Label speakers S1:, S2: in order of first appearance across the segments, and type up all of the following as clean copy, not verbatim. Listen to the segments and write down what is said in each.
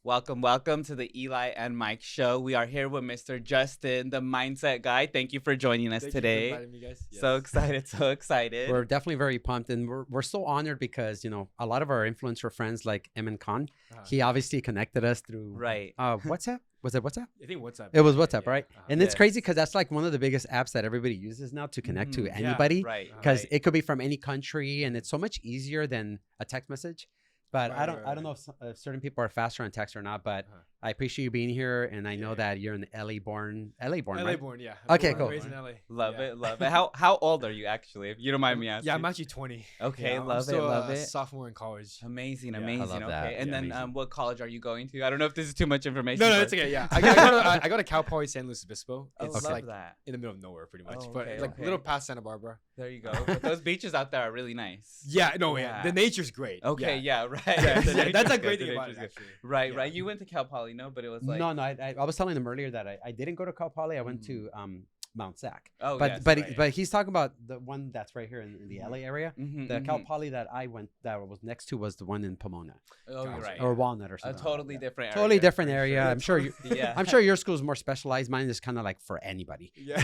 S1: Welcome to the Eli and Mike show. We are here with Mr. Justin, the mindset guy. Thank you for joining us
S2: Thank
S1: today.
S2: you for inviting me, guys. Yes.
S1: So excited, so excited.
S3: We're definitely very pumped, and we're so honored because a lot of our influencer friends like Emin Khan, he obviously connected us through WhatsApp. Was it WhatsApp?
S2: I think WhatsApp.
S3: It was WhatsApp, right? And it's
S1: Yes.
S3: crazy because that's like one of the biggest apps that everybody uses now to connect to anybody.
S1: Right.
S3: Because it could be from any country, and it's so much easier than a text message. But I don't know if certain people are faster on text or not. But I appreciate you being here, and I know that you're an LA born, right?
S2: born, yeah.
S3: Okay,
S2: Born and
S3: cool.
S2: Raised in LA.
S1: Love it. How old are you actually? If you don't mind me asking.
S2: Yeah, I'm actually 20.
S1: Okay,
S2: I'm
S1: love
S2: still
S1: it.
S2: a sophomore in college.
S1: Amazing.
S3: I love
S1: Okay,
S3: that.
S1: and
S3: Yeah,
S1: then
S3: amazing.
S1: what college are you going to? I don't know if this is too much information.
S2: No,
S1: but-
S2: it's okay. Yeah, I go to Cal Poly San Luis Obispo.
S1: Oh,
S2: It's
S1: love
S2: like
S1: that.
S2: in the middle of nowhere, pretty much.
S1: Oh,
S2: But
S1: okay,
S2: like a little past Santa Barbara.
S1: There you go. But those beaches out there are really nice.
S2: Yeah, no,
S1: Yeah.
S2: the nature's great.
S1: Okay, yeah, right.
S2: Yeah,
S1: The
S2: yeah,
S1: nature's
S2: that's a
S1: good,
S2: great
S1: the
S2: thing about
S1: nature's
S2: it,
S1: good.
S2: actually.
S1: Right,
S2: Yeah.
S1: right. You went to Cal Poly, no? But it was like
S3: No, I was telling them earlier that I didn't go to Cal Poly. I went to Mount Sac.
S1: Oh,
S3: but
S1: yes,
S3: but
S1: right.
S3: but he's talking about the one that's right here in the LA area.
S1: Mhm,
S3: The Cal
S1: mhm.
S3: Poly that I went that was next to was the one in Pomona
S1: Oh, you're
S2: Gotcha.
S1: right.
S3: or Walnut or
S1: A
S3: something.
S1: totally different area.
S3: Totally different
S1: for
S3: area.
S1: sure.
S3: I'm sure you.
S1: Yeah.
S3: I'm sure your school is more specialized. Mine is kind of like for anybody.
S2: Yeah.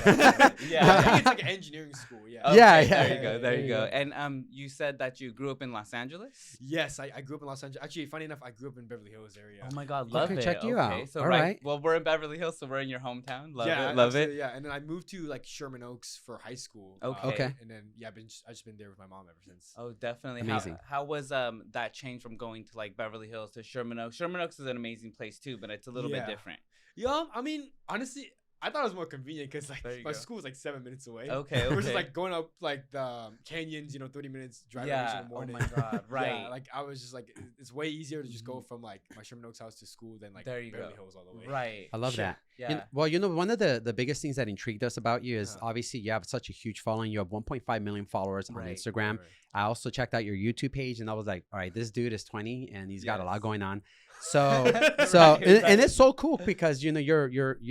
S1: Yeah.
S2: I think it's like an engineering school. Yeah.
S1: Okay,
S3: Yeah,
S1: There
S3: yeah,
S1: you go. There
S3: there
S1: you
S3: you
S1: go.
S3: go.
S1: And you said that you grew up in Los Angeles.
S2: Yes, I grew up in Los Angeles. Actually, funny enough, I grew up in Beverly Hills area.
S1: Oh my God,
S3: Okay,
S1: love it.
S3: check you out.
S1: So
S3: All
S1: right.
S3: right.
S1: Well, we're in Beverly Hills, so we're in your hometown. Love
S2: Yeah,
S1: it. Love it.
S2: absolutely, Yeah, and then I moved to like Sherman Oaks for high school.
S1: Okay.
S3: Okay.
S2: And then I just been there with my mom ever since.
S1: Oh, definitely.
S3: Amazing.
S1: How was that change from going to like Beverly Hills to Sherman Oaks? Sherman Oaks is an amazing place too, but it's a little bit
S2: Yeah.
S1: different.
S2: Yeah, I mean, honestly, I thought it was more convenient because like
S1: There you
S2: my
S1: go.
S2: school was like 7 minutes away.
S1: Okay.
S2: Versus
S1: okay.
S2: like going up like the canyons, 30 minutes driving in
S1: Yeah.
S2: the
S1: Oh
S2: morning.
S1: my God. Right.
S2: Yeah, like I was just like, it's way easier to just go from like my Sherman Oaks house to school than like
S1: There you
S2: Beverly
S1: go.
S2: Hills all the way.
S1: Right.
S3: I love
S2: Sure.
S3: that.
S1: Yeah.
S3: One of the biggest things that intrigued us about you is
S2: Uh-huh.
S3: obviously you have such a huge following. You have 1.5 million followers on
S1: Right,
S3: Instagram.
S2: Right.
S3: I also checked out your YouTube page, and I was like, all right, this dude is 20 and he's got a lot
S1: Yes.
S3: going on. So
S1: Right,
S3: and
S1: right.
S3: it's so cool because you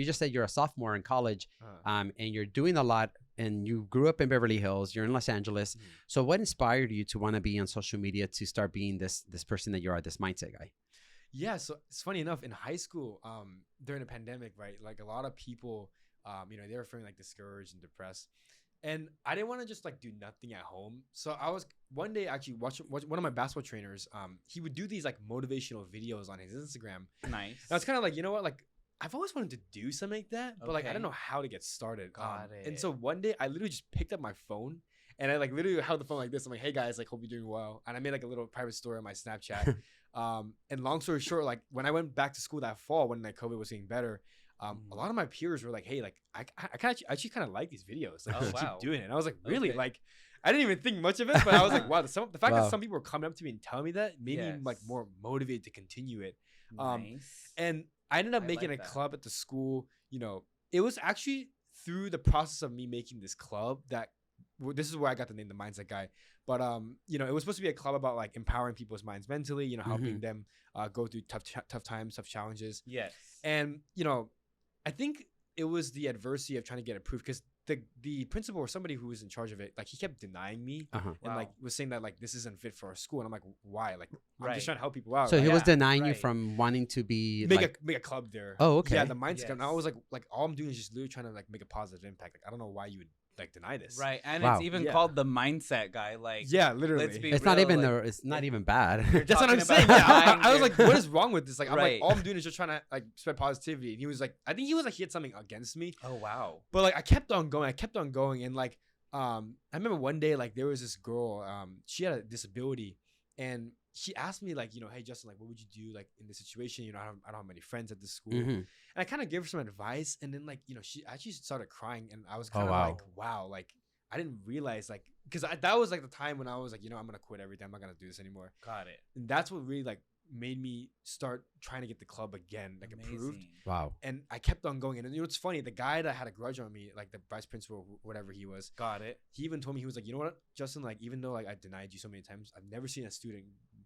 S3: just said you're a sophomore in college,
S2: Uh-huh.
S3: and you're doing a lot. And you grew up in Beverly Hills. You're in Los Angeles.
S2: Mhm.
S3: So what inspired you to want to be on social media to start being this person that you are, this mindset guy?
S2: Yeah, so it's funny enough in high school, during the pandemic, right? Like a lot of people, they were feeling like discouraged and depressed, and I didn't want to just like do nothing at home. So I was one day actually watching one of my basketball trainers. He would do these like motivational videos on his Instagram.
S1: Nice.
S2: And I was kind of like, you know what, like I've always wanted to do something like that, but like I
S1: Okay.
S2: don't know how to get started.
S1: Got
S2: And
S1: it.
S2: so one day I literally just picked up my phone. And I like literally held the phone like this. I'm like, hey guys, like hope you're doing well. And I made like a little private story on my Snapchat. And long story short, like when I went back to school that fall when like COVID was getting better, a lot of my peers were like, hey, like I actually kind of like these videos. Like
S1: Oh,
S2: you should
S1: wow.
S2: keep doing it. And I was like, really?
S1: Okay.
S2: Like I didn't even think much of it, but I was like, wow, the fact
S3: Wow.
S2: that some people were coming up to me and telling me that made me like
S1: Yes.
S2: more motivated to continue it.
S1: Nice.
S2: And I ended up
S1: I
S2: making
S1: like
S2: a
S1: that.
S2: club at the school. It was actually through the process of me making this club that this is where I got the name, the Mindset Guy. But it was supposed to be a club about like empowering people's minds mentally, helping them go through tough times, tough challenges.
S1: Yes.
S2: And I think it was the adversity of trying to get approved because the principal or somebody who was in charge of it, like he kept denying me
S3: Uh-huh.
S2: and like
S1: Wow.
S2: was saying that like this isn't fit for our school. And I'm like, why? Like I'm
S1: Right.
S2: just trying to help people out.
S3: So he
S2: right?
S3: was
S1: Yeah,
S3: denying you
S1: right.
S3: from wanting to be
S2: make a club there.
S3: Oh, okay.
S2: Yeah, the mindset. And I
S1: Yes.
S2: was like, all I'm doing is just literally trying to like make a positive impact. Like I don't know why you would like deny this.
S1: Right. And
S3: Wow.
S1: it's even
S2: Yeah.
S1: called the mindset guy. Like,
S2: Yeah, literally.
S1: let's be
S3: It's not
S1: real,
S3: even
S1: like,
S3: it's not even bad.
S2: That's what I'm
S1: talking
S2: saying.
S1: about
S2: Yeah,
S1: denying
S2: I was
S1: your-
S2: like, what is wrong with this? Like, I'm
S1: Right.
S2: like, all I'm doing is just trying to like spread positivity. And he was like, I think he was like, he had something against me.
S1: Oh wow.
S2: But like, I kept on going, and like, I remember one day like there was this girl, she had a disability, and she asked me like, hey Justin, like, what would you do like in this situation? I don't have many friends at this school,
S3: Mhm.
S2: and I kind of gave her some advice, and then like, she actually started crying, and I was
S3: Oh,
S2: kind of
S3: wow.
S2: like, wow, like. I didn't realize like because that was like the time when I was like I'm gonna quit everything, I'm not gonna do this anymore,
S1: Got it.
S2: and that's what really like made me start trying to get the club again like approved.
S1: Amazing.
S3: Wow.
S2: And I kept on going, and it's funny, the guy that had a grudge on me, like the vice principal or whatever he was,
S1: Got it.
S2: he even told me, he was like, you know what, Justin, like even though like I denied you so many times, I've never seen a student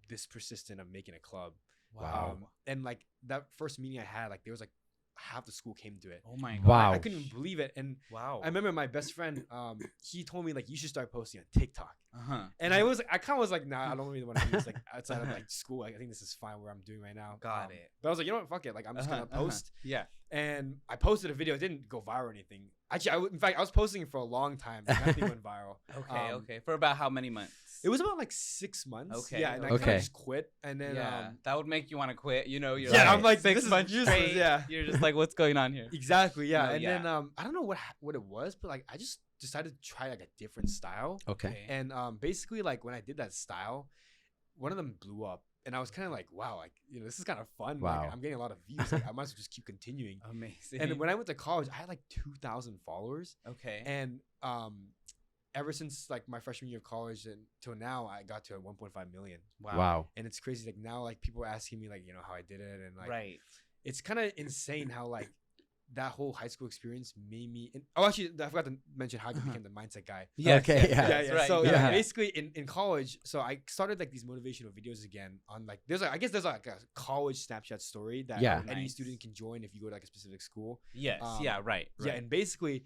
S2: this persistent of making a club.
S3: Wow.
S2: And like that first meeting I had, like there was like half the school came to it.
S1: Oh my god.
S3: Wow.
S2: I couldn't even believe it. And
S1: Wow.
S2: I remember my best friend, he told me like you should start posting on TikTok.
S1: Uh-huh.
S2: And I kind of was like, nah, I don't really want to do this like outside of like school. Like, I think this is fine where I'm doing right now.
S1: Got it.
S2: But I was like, you know what, fuck it. Like I'm just gonna post.
S1: Yeah.
S2: And I posted a video. It didn't go viral or anything. Actually, in fact, I was posting it for a long time. Nothing went viral.
S1: Okay. Okay. For about how many months?
S2: It was about like 6 months.
S1: Okay,
S2: Yeah, and I
S3: okay.
S2: kind of just quit. And then
S1: Yeah, that would make you want to quit. You know, you're
S2: Yeah,
S1: like,
S2: I'm like,
S1: 6
S2: this is
S1: months
S2: useless,
S1: straight.
S2: yeah.
S1: You're just like, what's going on here?
S2: exactly, yeah.
S1: No,
S2: And
S1: yeah.
S2: then I don't know what it was, but like I just decided to try like a different style.
S3: Okay.
S2: And basically like when I did that style, one of them blew up. And I was kind of like, wow, like, you know, this is kind of fun.
S3: Wow.
S2: Like, I'm getting a lot of views. Like, I might as well just keep continuing.
S1: Amazing.
S2: And when I went to college, I had like 2,000 followers.
S1: okay.
S2: And ever since like my freshman year of college and till now, I got to 1.5 million.
S3: Wow.
S2: And it's crazy. Like now, like people are asking me like, you know, how I did it. And like,
S1: Right.
S2: it's kind of insane how like that whole high school experience made me. Oh, actually, I forgot to mention how I became the mindset guy.
S1: Yes,
S3: Okay,
S1: yes,
S3: yeah.
S1: yes,
S2: Yeah.
S1: right,
S2: So
S1: yeah.
S3: yeah.
S2: basically in college, so I started like these motivational videos again on like I guess there's like a college Snapchat story that
S3: Yeah.
S2: any
S1: Nice.
S2: student can join if you go to like a specific school.
S1: Yes.
S2: Um,
S1: yeah. Right.
S2: Yeah, and basically.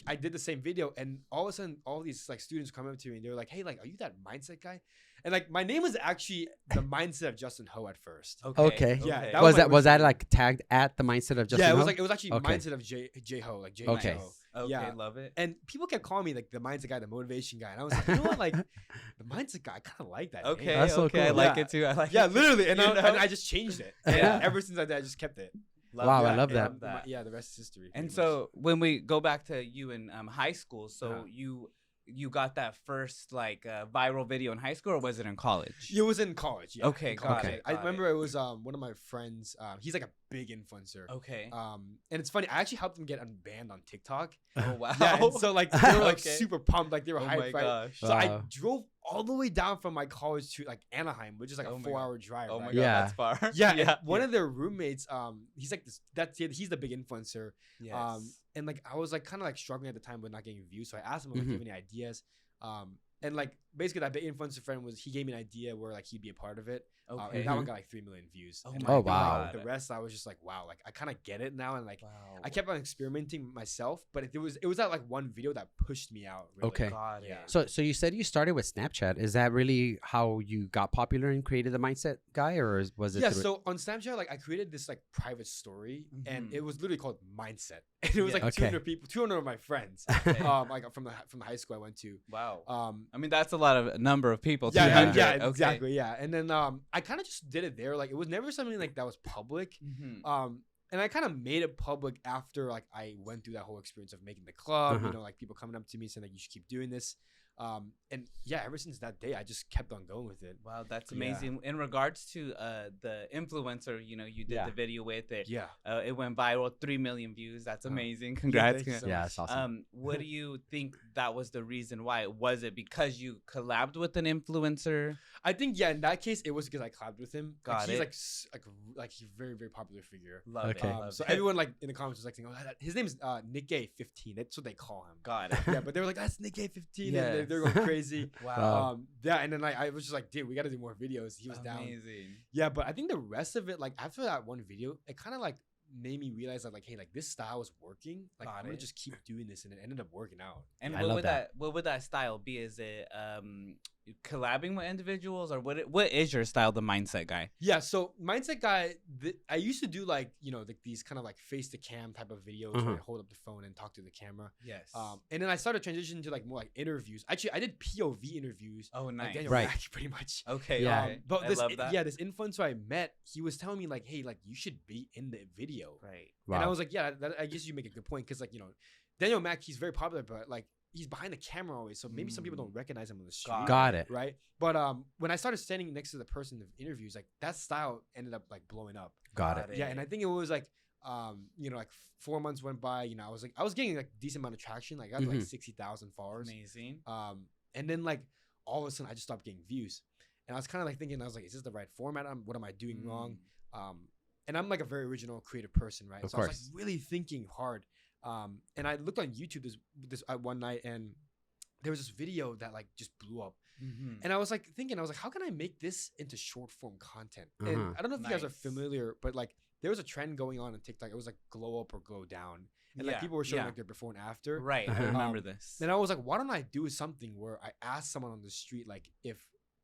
S2: I did the same video, and all of a sudden, all these like students come up to me and they're like, "Hey, like, are you that mindset guy?" And like, my name was actually the mindset of Jusin Ho at first.
S3: Okay.
S2: Yeah, that
S3: Was
S2: my
S3: that
S2: original-
S3: like tagged at the mindset of Jusin
S2: Yeah,
S3: Ho?
S2: it was actually
S3: Okay.
S2: mindset of J Ho, like J
S3: Okay.
S2: Ho.
S1: Okay.
S2: Yeah.
S1: Love it.
S2: And people kept calling me like the mindset guy, the motivation guy, and I was like, you know what, like the mindset guy, I kind of like that. name.
S1: Okay.
S3: That's so
S1: okay. I
S3: cool.
S1: like
S2: Yeah.
S1: it too. I like
S2: Yeah,
S1: it.
S2: literally, and
S1: You
S2: I
S1: know?
S2: just changed it.
S1: Yeah.
S2: And ever since I did, I just kept it.
S1: Love
S3: Wow, I
S1: that.
S3: love that.
S1: Love that.
S2: Yeah, the rest is history.
S1: And
S2: pretty
S1: so when we go back to you in high school, so
S2: Uh-huh.
S1: you got that first like viral video in high school, or was it in college?
S2: much. It was in college. Yeah,
S1: Okay,
S2: in
S1: got
S2: college.
S1: it,
S2: I
S1: got
S2: remember it was one of my friends. He's like a big influencer.
S1: Okay.
S2: And it's funny. I actually helped them get unbanned on TikTok.
S1: Oh wow.
S2: Yeah, and so like they were like
S1: Okay.
S2: super pumped, like they were
S1: Oh my
S2: hyped, right?
S1: gosh.
S2: So I
S3: Wow.
S2: drove all the way down from my college to like Anaheim, which is like
S1: Oh
S2: a
S1: my
S2: 4-hour drive.
S1: Oh my
S2: right?
S1: god,
S3: Yeah.
S1: that's far.
S2: Yeah,
S1: yeah.
S2: and one of their roommates, he's like this. He's the big influencer.
S1: Yes.
S2: And like I was like kind of like struggling at the time with not getting views, so I asked him like, "Do you have any ideas?" And like basically that big influencer friend he gave me an idea where like he'd be a part of it.
S1: Okay.
S2: And that one got like 3 million views.
S1: Oh
S2: And,
S1: my
S2: like,
S3: wow.
S2: The rest I was just like, wow, like I kind of get it now, and like
S1: Wow.
S2: I kept on experimenting myself, but it was that like one video that pushed me out. Really.
S3: Okay.
S1: Got it.
S2: Yeah.
S3: So you said you started with Snapchat. Is that really how you got popular and created the mindset guy, or was it?
S2: Yeah,
S3: through-
S2: so on Snapchat, like I created this like private story, and
S1: Mhm.
S2: it was literally called Mindset. And it was
S1: Yeah.
S2: like
S3: Okay.
S2: 200 people, 200 of my friends,
S1: Okay.
S2: like from the high school I went to.
S1: Wow. I mean, that's a lot of number of people.
S2: Yeah,
S1: 200.
S2: yeah,
S1: Okay.
S2: exactly, yeah. And then I kind of just did it there. Like it was never something like that was public.
S1: Mhm.
S2: And I kind of made it public after like I went through that whole experience of making the club.
S3: Uh-huh.
S2: You know, like people coming up to me saying like you should keep doing this. And yeah, ever since that day, I just kept on going with it.
S1: Wow, that's
S2: Yeah.
S1: amazing. In regards to the influencer, you know, you did
S3: Yeah.
S1: the video with it.
S2: Yeah.
S1: It went viral, 3 million views. That's
S2: Uh-huh.
S1: amazing.
S2: Yeah,
S1: Congrats.
S2: thank you so
S3: yeah,
S2: much.
S3: it's awesome.
S1: What do you think that was the reason why? Was it because you collabed with an influencer?
S2: I think yeah, in that case, it was because I collabed with him.
S1: Got
S2: like, he's
S1: it.
S2: like he's a very very popular figure.
S1: Love
S3: Okay.
S1: it. Love
S2: So
S1: it.
S2: everyone like in the comments was like saying, "Oh, his name's Nick-A15." That's what they call him.
S1: Got it.
S2: Yeah, but they were like, "That's Nick-A15," and
S1: Yes.
S2: they're going crazy.
S1: Wow.
S2: Yeah, and then I was just like, "Dude, we got to do more videos." He was down.
S1: Amazing.
S2: Yeah, but I think the rest of it, like after that one video, it kind of like made me realize that like, hey, like this style is working. Like
S1: Got
S2: I'm gonna
S1: it.
S2: just keep doing this, and it ended up working out.
S1: And
S3: I
S1: what
S3: love
S1: would
S3: that.
S1: what would that style be? Is it collabing with individuals, or what is your style, the mindset guy?
S2: Yeah, so mindset guy, I used to do like these kind of like face to cam type of videos where I hold up the phone and talk to the camera.
S1: Yes.
S2: And then I started transitioning to like more like interviews. Actually, I did POV interviews.
S1: Oh,
S2: Like
S1: nice.
S2: Daniel
S3: Right.
S2: Mack, pretty much.
S1: Okay.
S3: Yeah.
S1: Okay.
S2: But
S1: I
S2: this
S1: love that.
S2: this influencer I met, he was telling me like, hey, like you should be in the video.
S1: Right.
S3: Wow.
S2: And I was like, yeah, I guess you make a good point because like Daniel Mack, he's very popular, but like he's behind the camera always, so maybe some people don't recognize him on the street.
S3: Got it.
S2: Right. But when I started standing next to the person in the interviews, like that style ended up like blowing up.
S3: Got it.
S2: Yeah, and I think it was like like 4 months went by, I was getting like decent amount of traction. Like I got like 60,000 followers.
S1: Amazing.
S2: And then like all of a sudden I just stopped getting views. And I was kind of like thinking, I was like, is this the right format? What am I doing wrong? And I'm like a very original creative person, right?
S3: Of
S2: So I was
S3: course.
S2: like really thinking hard. And I looked on YouTube this one night, and there was this video that like just blew up. And I was like thinking, I was like, how can I make this into short form content? And
S3: Uh-huh.
S2: I don't know if you guys are
S1: Nice.
S2: familiar, but like there was a trend going on TikTok. It was like glow up or glow down. And like people were showing like their before and after.
S1: Right. I
S3: Uh-huh.
S1: remember this.
S2: Then I was like, why don't I do something where I ask someone on the street, like if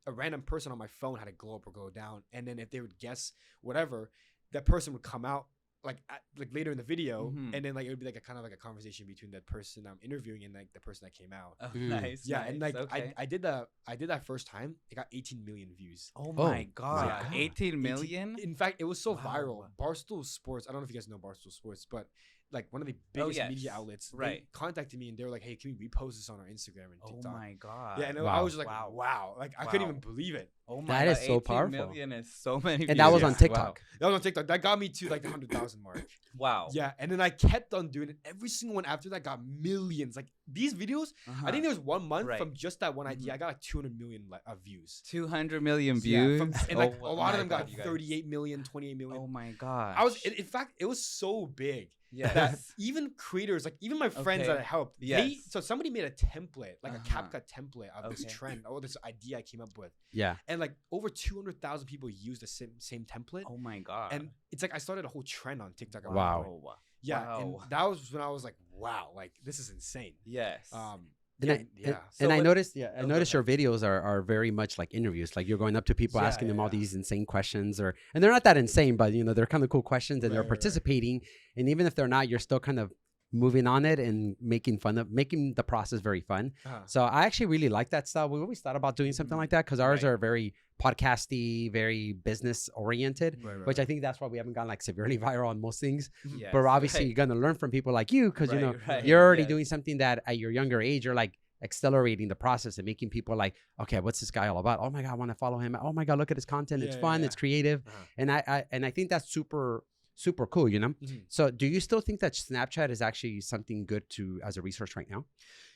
S2: a random person on my phone had a glow up or glow down, and then if they would guess whatever, that person would come out like later in the video, and then like it would be like a kind of like a conversation between that person I'm interviewing and like the person that came out.
S1: Oh,
S3: Mm.
S1: nice.
S2: Yeah,
S1: nice.
S2: and like
S1: okay.
S2: I did that first time. It got 18 million views.
S1: Oh
S3: Oh,
S1: my god.
S3: God.
S1: 18 million?
S2: In fact, it was so
S1: Wow.
S2: viral. Barstool Sports. I don't know if you guys know Barstool Sports, but like one of the biggest
S1: yes.
S2: media outlets,
S1: Right.
S2: they contacted me and they were like, "Hey, can we repost this on our Instagram and
S1: Oh
S2: TikTok?"
S1: my god.
S2: Yeah, and I
S3: Wow.
S2: was just like,
S1: Wow.
S2: "Wow!" Like I couldn't
S1: Wow.
S2: even believe it.
S1: Oh my
S3: That
S1: god.
S3: is so
S1: 18
S3: powerful.
S1: million is so many
S3: And that was
S1: views.
S3: on TikTok.
S2: That was on TikTok. That got me to like the 100,000 mark.
S1: Wow.
S2: Yeah, and then I kept on doing it. Every single one after that got millions. Like these videos, I think there was 1 month
S1: Right.
S2: from just that one idea.
S1: Mhm.
S2: I got like 200 million views.
S1: 200 million
S2: Yeah,
S1: views.
S2: and like
S1: Oh
S2: a lot
S1: my
S2: of them got
S1: God, you guys.
S2: 38 million, 28 million.
S1: Oh my god.
S2: I was, in fact, it was so big that
S1: Yes.
S2: even creators, like even my friends
S1: Okay.
S2: that I helped,
S1: Yes.
S2: so somebody made a template, like a
S1: Uh-huh.
S2: CapCut template of this
S1: Okay.
S2: trend, or this idea I came up with,
S3: Yeah.
S2: and like over 200,000 people used the same template,
S1: Oh my god.
S2: and it's like I started a whole trend on TikTok. around
S3: Wow.
S2: it. Yeah, and
S1: Wow.
S2: that was when I was like, wow, like this is insane.
S1: Yes.
S3: And
S1: So
S3: I
S1: what-
S3: noticed,
S1: Oh,
S3: I
S1: go
S3: noticed your videos are very much like interviews. Like you're going up to people,
S2: Yeah,
S3: asking them all
S2: yeah.
S3: these insane questions, and they're not that insane, but they're kind of cool questions, and they're
S2: Right, right.
S3: participating. And even if they're not, you're still kind of moving on it and making the process very fun.
S2: Uh-huh.
S3: So I actually really like that style. We always thought about doing something like that because ours
S1: Right.
S3: are very podcasty, very business oriented.
S2: Right, right,
S3: Which I
S2: right.
S3: think that's why we haven't gone like severely viral on most things.
S1: Yes,
S3: But obviously,
S1: right.
S3: you're gonna learn from people like you because
S1: Right,
S3: you're already
S1: yes.
S3: doing something that at your younger age you're like accelerating the process and making people like, okay, what's this guy all about? Oh my god, I want to follow him. Oh my god, look at his content. It's
S2: Yeah,
S3: fun.
S2: yeah.
S3: It's creative,
S2: Uh-huh.
S3: and I think that's super cool.
S2: Mhm.
S3: So do you still think that Snapchat is actually something good to as a resource right now?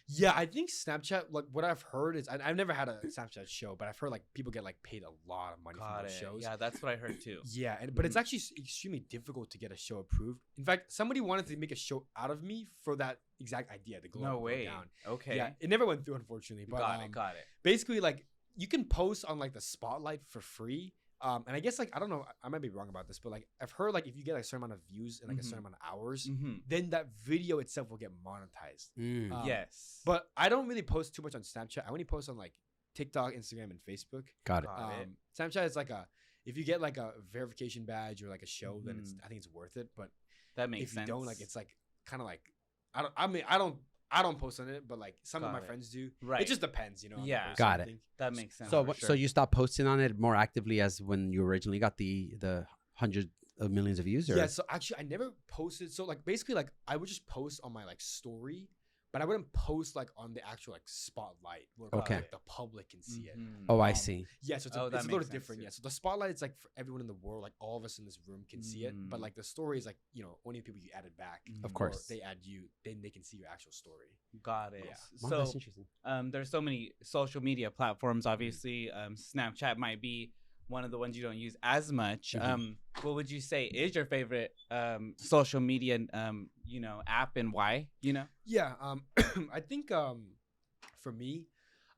S2: Yeah, I think Snapchat, like what I've heard is, I've never had a Snapchat show, but I've heard like people get like paid a lot of money
S1: Got
S2: from
S1: it.
S2: those shows.
S1: Yeah, that's what I heard too.
S2: Yeah, but it's
S1: Mhm.
S2: actually extremely difficult to get a show approved. In fact, somebody wanted to make a show out of me for that exact idea, the glow
S1: No
S2: up, glow
S1: way.
S2: down.
S1: Okay.
S2: Yeah, it never went through, unfortunately. But
S1: Got it.
S2: basically, like you can post on like the spotlight for free. And I guess like I don't know, I might be wrong about this, but like I've heard like if you get like, a certain amount of views and like a certain amount of hours,
S1: Mm-hmm.
S2: then that video itself will get monetized.
S1: Yes.
S2: But I don't really post too much on Snapchat. I only post on like TikTok, Instagram, and Facebook.
S3: Got it.
S1: Got it.
S2: Snapchat is like if you get like a verification badge or like a show, then I think it's worth it. But
S1: That makes
S2: if
S1: sense.
S2: you don't, like it's like kind of like I don't post on it, but like some of
S1: Got
S2: my
S1: it.
S2: friends do.
S1: Right.
S2: It just depends, on the
S1: Yeah.
S2: person,
S3: Got
S2: I
S3: it.
S2: think.
S1: That makes sense.
S3: So
S1: for
S3: so
S1: sure.
S3: you stopped posting on it more actively as when you originally got the hundreds of millions of views, or
S2: Yeah. So actually, I never posted. So like basically, like I would just post on my like story, but I wouldn't post like on the actual like spotlight where
S3: Okay.
S2: like, the public can see it.
S1: Mhm.
S3: oh, I see.
S2: Yeah, so it's,
S1: Oh,
S2: a,
S1: that
S2: it's a little
S1: makes sense,
S2: different.
S1: too.
S2: Yeah, so the spotlight is like for everyone in the world, like all of us in this room can see it. But
S1: Mm.
S2: like the story is like only people you added back.
S1: Of
S2: or
S3: course.
S2: they add you, then they can see your actual story.
S1: Got it.
S2: Yeah.
S3: Wow,
S1: So
S3: that's interesting.
S1: there's so many social media platforms. Obviously, Snapchat might be one of the ones you don't use as much.
S3: Mhm.
S1: What would you say is your favorite social media app, and why?
S2: Yeah, I think for me,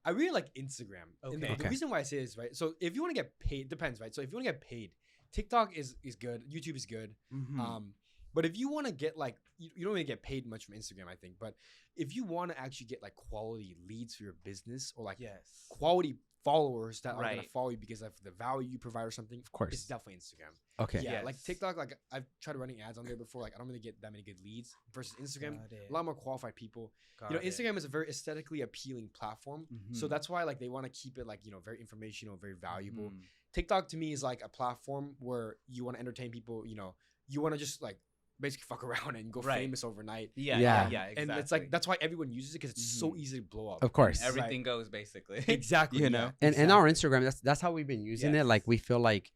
S2: I really like Instagram. And
S1: Okay.
S2: the reason why I say this, right? So if you want to get paid, depends, right? So if you want to get paid, TikTok is good, YouTube is good.
S1: Mhm.
S2: But if you want to get like you don't really get paid much from Instagram, I think. But if you want to actually get like quality leads for your business or like
S1: Yes.
S2: quality followers that are gonna
S1: Right.
S2: follow you because of the value you provide or something,
S3: Of course.
S2: it's definitely Instagram.
S3: Okay.
S2: Yeah, like
S1: Yes.
S2: TikTok, like I've tried running ads on there before. Like I don't really get that many good leads versus Instagram.
S1: Got it.
S2: A lot more qualified people.
S1: Got it.
S2: Instagram is a very aesthetically appealing platform. So
S1: Mhm.
S2: that's why like they want to keep it like, very informational, very valuable.
S1: Mhm.
S2: TikTok to me is like a platform where you want to entertain people, you want to just like basically fuck around and go
S1: Right.
S2: famous overnight.
S1: Yeah.
S3: Yeah.
S1: Exactly.
S2: And it's like that's why everyone uses it because it's so
S1: Mhm.
S2: easy to blow up.
S3: Of course.
S1: Everything goes basically.
S2: Exactly.
S1: You know?
S3: And our Instagram, that's how we've been using it.
S1: Yes.
S3: Like we feel like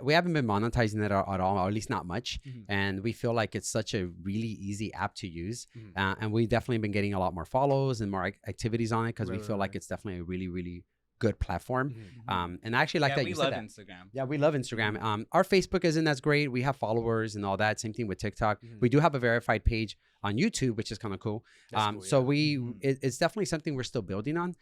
S3: we haven't been monetizing it at all, or at least not much.
S2: Mhm.
S3: And we feel like it's such a really easy app to use.
S2: Mhm.
S3: And we've definitely been getting a lot more follows and more activities on it because we
S2: Right,
S3: feel
S2: right,
S3: like
S2: right.
S3: it's definitely a really, really good platform. And I actually like that
S1: we
S3: you
S1: love
S3: said that.
S1: Instagram.
S3: Yeah, we love Instagram. Our Facebook isn't as great. We have followers and all that. Same thing with TikTok. We do have a verified page on YouTube, which is kind of cool.
S2: Cool,
S3: So
S2: yeah.
S3: it's definitely something we're still building on.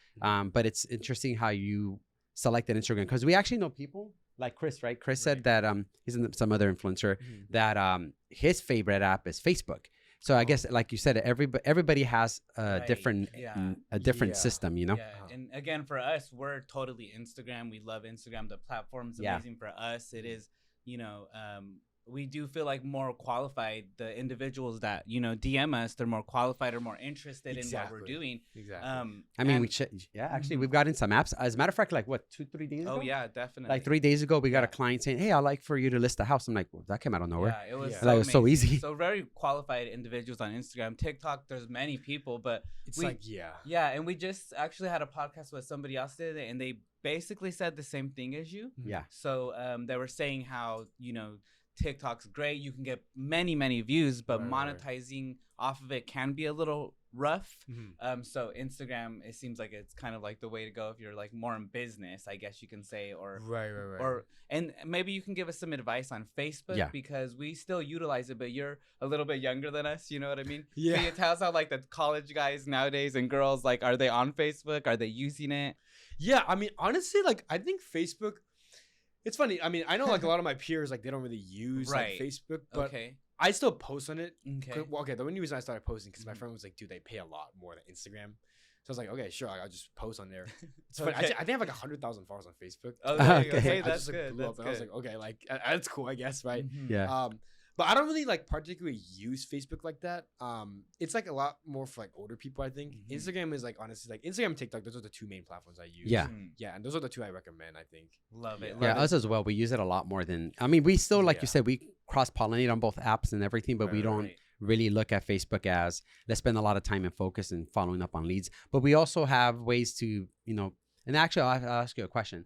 S3: But it's interesting how you selected Instagram, because we actually know people like Chris, right? Chris said that he's some other influencer that his favorite app is Facebook. So I guess, like you said, everybody has a different system, you know.
S1: Yeah, and again, for us, we're totally Instagram. We love Instagram. The platform's amazing for us. It is, we do feel like more qualified. The individuals that DM us, they're more qualified or more interested in what we're doing.
S2: Exactly.
S3: I mean, we should, actually, we've gotten some apps. As a matter of fact, like what, 2-3 days ago?
S1: Oh yeah, definitely.
S3: Like 3 days ago, we got a client saying, "Hey, I'd like for you to list a house." I'm like, well, that came out of nowhere.
S1: Yeah, it was
S3: like, it was so easy.
S1: So very qualified individuals on Instagram. TikTok, there's many people, but
S2: it's
S1: yeah, and we just actually had a podcast with somebody else today, and they basically said the same thing as you.
S3: Yeah.
S1: So they were saying how TikTok's great. You can get many views, but monetizing off of it can be a little rough. So Instagram, it seems like it's kind of like the way to go if you're like more in business, I guess you can say, or or and maybe you can give us some advice on Facebook because we still utilize it, but you're a little bit younger than us. You know what I mean?
S2: Yeah.
S1: Can you tell us how like the college guys nowadays and girls, like, are they on Facebook? Are they using it?
S2: Yeah, I mean, honestly, like I think Facebook. It's funny. I mean, I know like a lot of my peers, like they don't really use like Facebook, but I still post on it. Well, the only reason I started posting because my friend was like, "Dude, they pay a lot more than Instagram." So I was like, "Okay, sure, I'll just post on there." It's funny. I think I have like 100,000 followers on Facebook.
S1: Okay, that's
S2: just,
S1: good.
S2: Blew up, and I was like, "Okay, like that's cool, I guess, right?"
S3: Yeah.
S2: But I don't really like particularly use Facebook like that. It's like a lot more for like older people, I think. Instagram is like honestly like Instagram and TikTok, those are the two main platforms I use.
S3: Yeah.
S2: Yeah, and those are the two I recommend, I think.
S1: Love it.
S3: Yeah, us as well. We use it a lot more than, I mean, we still, like you said, we cross-pollinate on both apps and everything, but we don't really look at Facebook as, let's spend a lot of time and focus and following up on leads. But we also have ways to, and actually I'll ask you a question.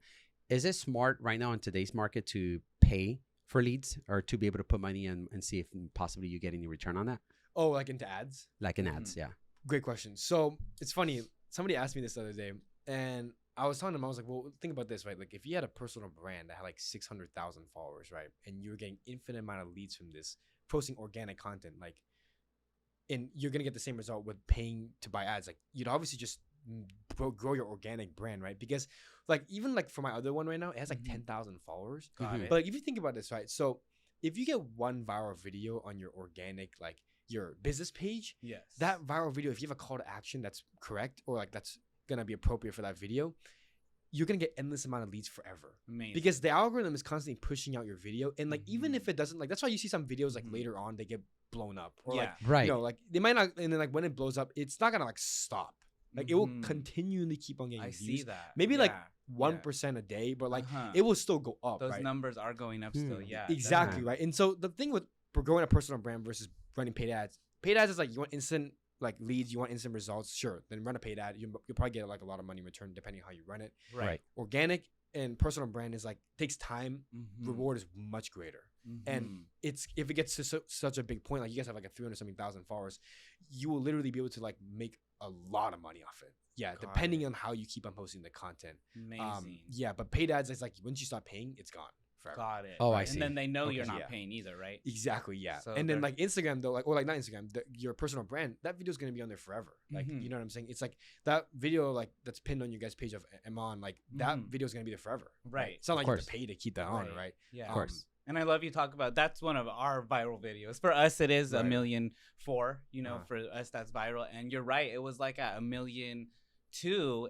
S3: Is it smart right now in today's market to pay for leads or to be able to put money in and see if possibly you get any return on that?
S2: Oh, like into ads?
S3: Like in ads, yeah.
S2: Great question. So it's funny. Somebody asked me this the other day and I was telling them, I was like, well, think about this, right? Like if you had a personal brand that had like 600,000 followers, right? And you were getting infinite amount of leads from this, posting organic content, like, and you're going to get the same result with paying to buy ads. Like you'd obviously just grow your organic brand, right? Because like even like for my other one right now, it has like 10,000 followers.
S1: Got it.
S2: But like, if you think about this, right? So if you get one viral video on your organic, like your business page, that viral video, if you have a call to action that's correct or like that's gonna be appropriate for that video, you're gonna get endless amount of leads forever.
S1: Amazing.
S2: Because the algorithm is constantly pushing out your video, and like even if it doesn't, like that's why you see some videos like later on they get blown up, or like like they might not, and then like when it blows up, it's not gonna like stop. Like it will continually keep on getting views.
S1: See that.
S2: Maybe like 1% a day, but like it will still go up.
S1: Those
S2: right?
S1: numbers are going up still. Yeah.
S2: Exactly right. And so the thing with growing a personal brand versus running paid ads is like you want instant like leads, you want instant results. Sure, then run a paid ad. You'll probably get like a lot of money in return depending on how you run it.
S3: Right.
S2: Organic and personal brand is like takes time. Reward is much greater. And it's if it gets to such a big point, like you guys have like a 300-something thousand followers, you will literally be able to like make a lot of money off it. Yeah, depending on how you keep on posting the content.
S1: Amazing.
S2: Yeah, but paid ads is like once you stop paying, it's gone forever.
S1: Got it.
S3: Oh, I see.
S1: And then they know you're not paying either, right?
S2: Exactly. Yeah.
S1: So
S2: and then like Instagram though, like or like not Instagram, your personal brand, that video is gonna be on there forever. Like you know what I'm saying? It's like that video like that's pinned on your guys' page of Iman, like that video is gonna be there forever.
S1: Right.
S2: It's not like you have to pay to keep that on, right?
S1: Yeah.
S3: Of course.
S1: And I love you talk about that's one of our viral videos. For us, it is 1.4 million. For us, that's viral. And you're right, it was like at 1.2 million.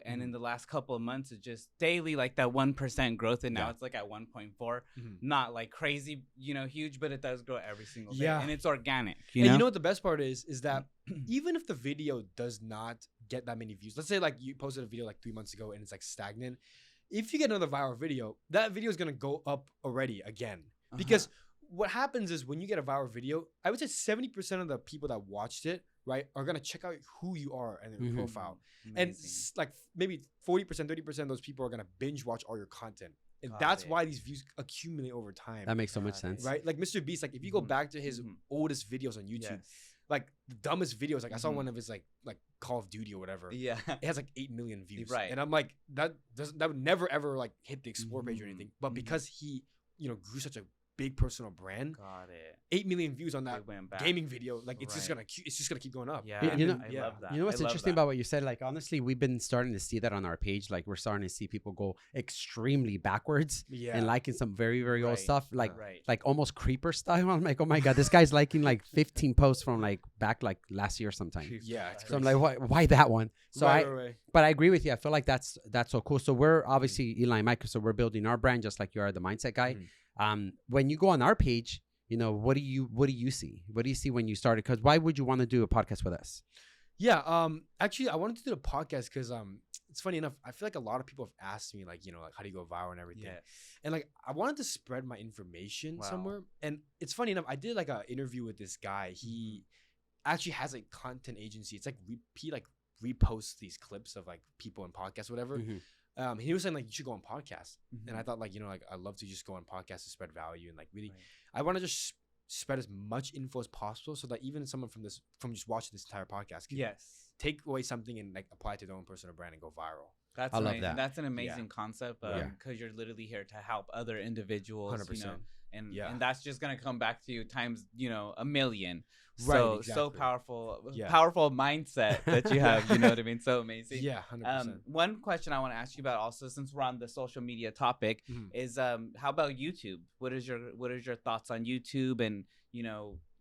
S1: And in the last couple of months, it's just daily like that 1% growth, and now it's like at 1.4. Not like crazy, huge, but it does grow every single day, and it's organic. You know
S2: what the best part is that even if the video does not get that many views, let's say like you posted a video like 3 months ago and it's like stagnant. If you get another viral video, that video is gonna go up already again. Because what happens is when you get a viral video, I would say 70% of the people that watched it, right, are going to check out who you are and your profile. Amazing. And like maybe 40%, 30% of those people are going to binge watch all your content. And that's why these views accumulate over time.
S3: That makes so much sense.
S2: Right? Like Mr. Beast, like if you go back to his oldest videos on YouTube, like the dumbest videos. Like I saw one of his like Call of Duty or whatever.
S1: Yeah.
S2: It has like 8 million views.
S1: Right.
S2: And I'm like, that would never ever like hit the explore page or anything. But because he, grew such a big personal brand,
S1: got it.
S2: 8 million views on that
S1: It went back.
S2: gaming video, like it's just gonna keep going up.
S1: Yeah,
S3: I
S1: love that.
S3: You know what's
S1: I love
S3: interesting
S1: that.
S3: about what you said? Like, honestly, we've been starting to see that on our page. Like, we're starting to see people go extremely backwards and liking some very, very old stuff, like almost creeper style. I'm like, oh my god, this guy's liking like 15 posts from like back like last year sometime.
S2: Yeah,
S3: so I'm like, why that one? So but I agree with you. I feel like that's so cool. So we're obviously Eli and Mike, so we're building our brand just like you are the mindset guy. When you go on our page, what do you see? What do you see when you started? Because why would you want to do a podcast with us?
S2: Yeah, actually, I wanted to do the podcast because it's funny enough. I feel like a lot of people have asked me like, like how do you go viral and everything.
S1: Yes.
S2: And like I wanted to spread my information somewhere. And it's funny enough. I did like an interview with this guy. He actually has a content agency. It's like he like reposts these clips of like people in podcasts, whatever. He was saying like you should go on podcasts, and I thought like like I'd love to just go on podcasts to spread value and like really, I want to just spread as much info as possible so that even someone from just watching this entire podcast can take away something and like apply it to their own personal brand and go viral.
S1: That's
S3: amazing.
S1: I love that. That's an amazing concept because you're literally here to help other individuals.
S2: 100%.
S1: And that's just gonna come back to you times a million.
S2: Right,
S1: So
S2: exactly.
S1: so powerful mindset that you have. You know what I mean? So amazing.
S2: Yeah, 100%.
S1: One question I want to ask you about also, since we're on the social media topic, is how about YouTube? What is your thoughts on YouTube? And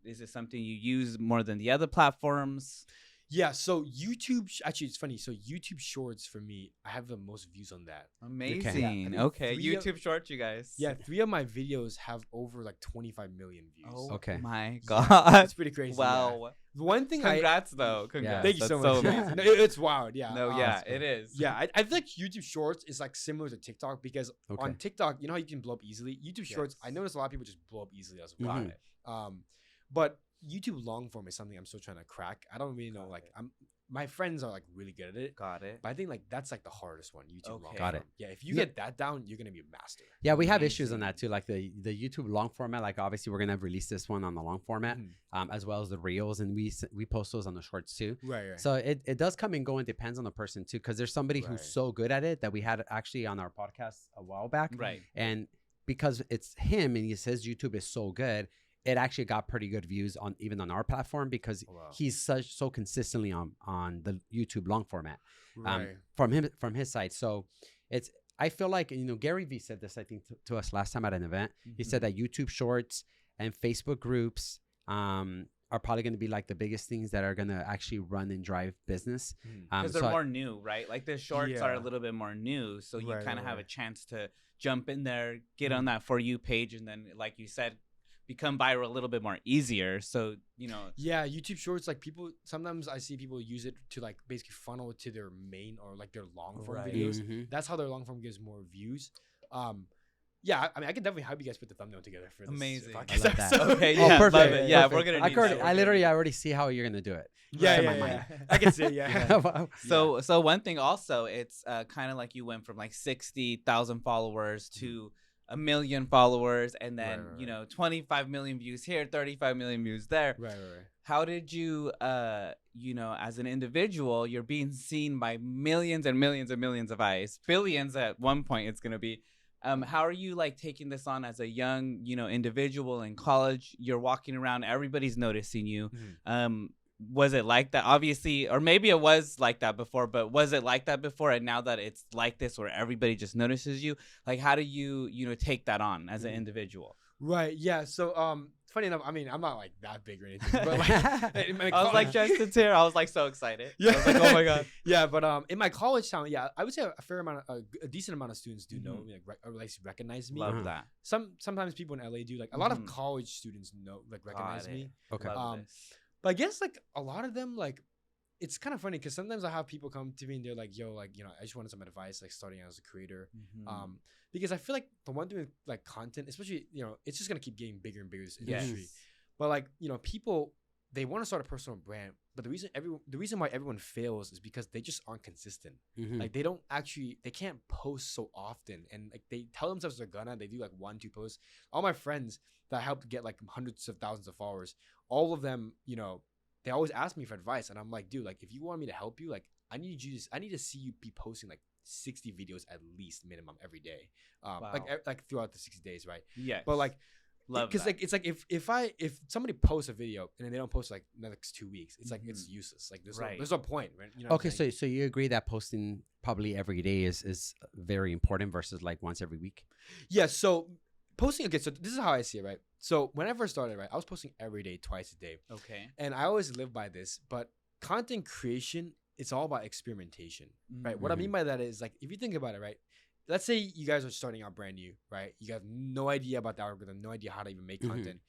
S1: is it something you use more than the other platforms?
S2: Yeah, so YouTube, actually, it's funny. So YouTube Shorts, for me, I have the most views on that.
S1: Amazing. Okay. YouTube Shorts, you guys.
S2: Yeah, 3 of my videos have over like 25 million views.
S1: Oh,
S3: okay.
S1: My God.
S2: It's pretty crazy.
S1: Wow.
S2: Yeah. The one thing
S1: Congrats, though. Congrats.
S2: Thank you so much. No, it's wild. Yeah.
S1: No, yeah, it is.
S2: Yeah, I feel like YouTube Shorts is like similar to TikTok because on TikTok, you know how you can blow up easily? YouTube Shorts, I notice a lot of people just blow up easily as well. But YouTube long form is something I'm still trying to crack. I don't really know. My friends are like really good at it.
S1: Got it.
S2: But I think like that's like the hardest one. YouTube long
S3: Got
S2: form.
S3: it.
S2: Yeah, if you get that down, you're gonna be a master.
S3: Yeah, we have issues on that too. Like the YouTube long format. Like obviously we're gonna release this one on the long format, as well as the reels, and we post those on the shorts too.
S2: Right.
S3: So it does come and go and depends on the person too. Because there's somebody who's so good at it that we had actually on our podcast a while back.
S1: Right.
S3: And because it's him and he says YouTube is so good, it actually got pretty good views even on our platform because he's so consistently on the YouTube long format from his side. So I feel like Gary Vee said this I think to us last time at an event. He said that YouTube Shorts and Facebook groups are probably going to be like the biggest things that are going to actually run and drive business
S1: because they're more new, right? Like the shorts are a little bit more new, so you kind of have a chance to jump in there, get on that For You page, and then like you said, become viral a little bit more easier. So
S2: yeah, YouTube Shorts, like sometimes I see people use it to like basically funnel to their main or like their long form videos. That's how their long form gives more views. Yeah, I mean, I can definitely help you guys put the thumbnail together for this.
S1: Amazing.
S3: I love that.
S1: Okay,
S3: yeah,
S1: perfect.
S3: Love it.
S1: Yeah,
S3: Perfect.
S1: we're gonna.
S3: I already see how you're gonna do it.
S2: Yeah. I can see it. Yeah.
S1: So one thing also, it's kind of like you went from like 60,000 followers to 1 million followers, and then 25 million views here, 35 million views there.
S2: Right.
S1: How did you as an individual, you're being seen by millions and millions and millions of eyes, billions at one point it's gonna be. How are you like taking this on as a young individual in college? You're walking around, everybody's noticing you. Was it like that? Obviously, or maybe it was like that before, but was it like that before? And now that it's like this where everybody just notices you, like how do you take that on as an individual?
S2: Right. Yeah. So funny enough, I mean, I'm not like that big or anything, but like
S1: I was like Justin's here. I was like so excited.
S2: Yeah.
S1: I was like, oh my god.
S2: Yeah, but in my college town, I would say a decent amount of students do know me, or at least recognize me.
S1: Love that.
S2: Sometimes people in LA do, like a lot of college students recognize me.
S3: Okay.
S2: But I guess like a lot of them, like it's kind of funny because sometimes I have people come to me and they're like, yo, like, I just wanted some advice, like starting out as a creator. Because I feel like the one thing with like content, especially, it's just going to keep getting bigger and bigger, this industry. But like, people, they want to start a personal brand, but the reason why everyone fails is because they just aren't consistent. Like they can't post so often, and like they tell themselves they're gonna, they do like 1-2 posts. All my friends that helped get like hundreds of thousands of followers, all of them, they always ask me for advice, and I'm like, dude, like if you want me to help you, like I need to see you be posting like 60 videos at least minimum every day,
S1: Wow.
S2: like throughout the 60 days, right?
S1: Yes.
S2: But like, because like it's like if somebody posts a video and then they don't post like the next 2 weeks, it's like it's useless. Like there's no point, right? You know
S3: Okay, so you agree that posting probably every day is very important versus like once every week?
S2: Yeah. So posting, okay, so this is how I see it, right? So when I first started, right, I was posting every day, twice a day.
S1: Okay.
S2: And I always live by this, but content creation, it's all about experimentation, right? What I mean by that is like, if you think about it, right? Let's say you guys are starting out brand new, right? You have no idea about the algorithm, no idea how to even make content.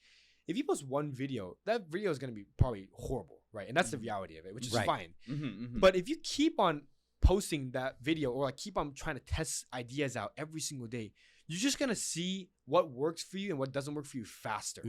S2: If you post one video, that video is going to be probably horrible, right? And that's the reality of it, which is fine. But if you keep on posting that video or like keep on trying to test ideas out every single day, you're just going to see what works for you and what doesn't work for you faster,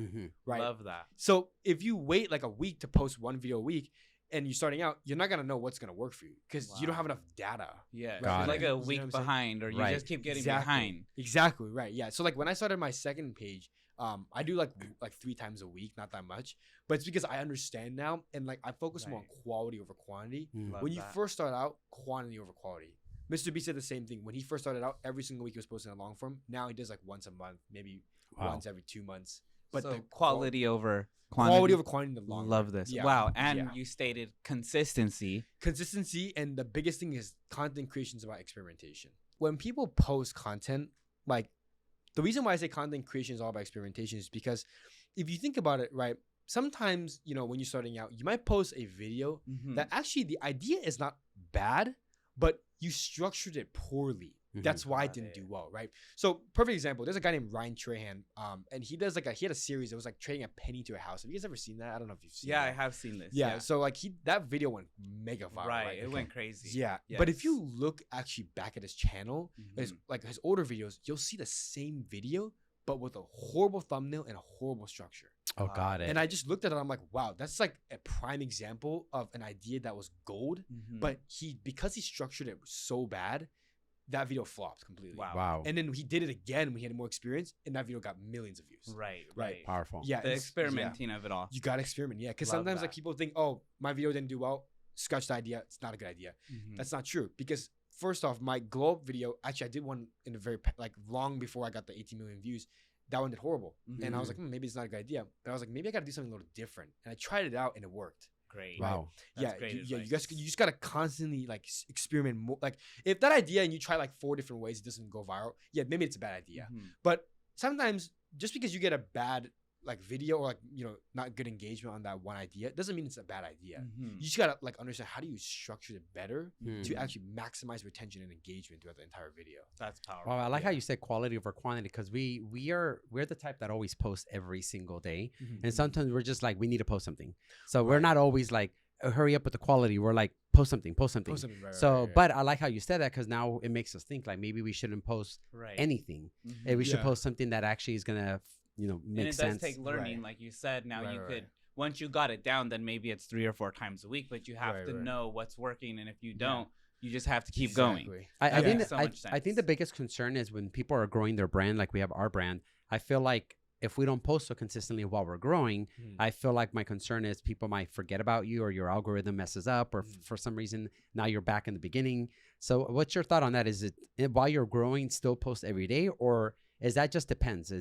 S2: right?
S1: Love that.
S2: So if you wait like a week to post one video a week and you're starting out, you're not going to know what's going to work for you because you don't have enough data.
S1: Yeah.
S3: Got
S1: You're like
S3: it.
S1: a week behind, or you just keep getting behind.
S2: Exactly. Right. Yeah. So like when I started my second page, I do like 3 times a week, not that much, but it's because I understand now and like I focus more on quality over quantity. When you first start out, quantity over quality. Mr. B said the same thing. When he first started out, every single week he was posting a long form. Now he does like once a month, maybe once every 2 months. But
S1: so
S2: the
S1: quality over quantity.
S2: Quality over quantity in the long
S1: Love
S2: run.
S1: this.
S2: Yeah.
S1: Wow. And you stated consistency.
S2: Consistency, and the biggest thing is content creation is about experimentation. When people post content, like the reason why I say content creation is all about experimentation is because if you think about it, right, sometimes, you know, when you're starting out, you might post a video that actually the idea is not bad, but you structured it poorly. That's why it didn't do well, right? So, perfect example. There's a guy named Ryan Trahan, and he does he had a series that was like trading a penny to a house. Have you guys ever seen that? I don't know if you've seen.
S1: Yeah,
S2: that.
S1: I have seen this.
S2: Yeah, so like that video went mega viral.
S1: Right, it went crazy.
S2: Yeah, but if you look actually back at his channel, his older videos, you'll see the same video, but with a horrible thumbnail and a horrible structure.
S3: Oh, got it.
S2: And I just looked at it, I'm like, wow, that's like a prime example of an idea that was gold, but because he structured it so bad, that video flopped completely.
S3: Wow.
S2: And then he did it again when he had more experience, and that video got millions of views.
S1: Right.
S3: Powerful.
S2: Yeah.
S1: The experimenting of it all.
S2: You got to experiment. Yeah. Because sometimes like people think, oh, my video didn't do well. Scratch the idea. It's not a good idea. That's not true. Because first off, my glow up video, actually I did one in a very long before I got the 18 million views. That one did horrible. And I was like, maybe it's not a good idea. But I was like, maybe I got to do something a little different. And I tried it out and it worked.
S1: Great.
S3: Wow.
S1: That's great
S2: you just gotta constantly like experiment more. Like if that idea and you try like 4 different ways, it doesn't go viral. Yeah, maybe it's a bad idea. But sometimes just because you get a bad like video or like, you know, not good engagement on that one idea doesn't mean it's a bad idea. You just gotta like understand how do you structure it better to actually maximize retention and engagement throughout the entire video.
S1: That's powerful.
S3: Well, I like how you said quality over quantity, because we're the type that always post every single day, and sometimes we're just like, we need to post something, so we're not always like, hurry up with the quality. We're like, post something. But I like how you said that, because now it makes us think like maybe we shouldn't post anything. And we should post something that actually is gonna, you know, make sense.
S1: And it does take learning, like you said. Now you could, once you got it down, then maybe it's 3 or 4 times a week, but you have to know what's working, and if you don't, you just have to keep going.
S3: I think the biggest concern is when people are growing their brand, like we have our brand. I feel like if we don't post so consistently while we're growing, I feel like my concern is people might forget about you, or your algorithm messes up, or for some reason now you're back in the beginning. So what's your thought on that? Is it while you're growing still post every day, or is that just depends?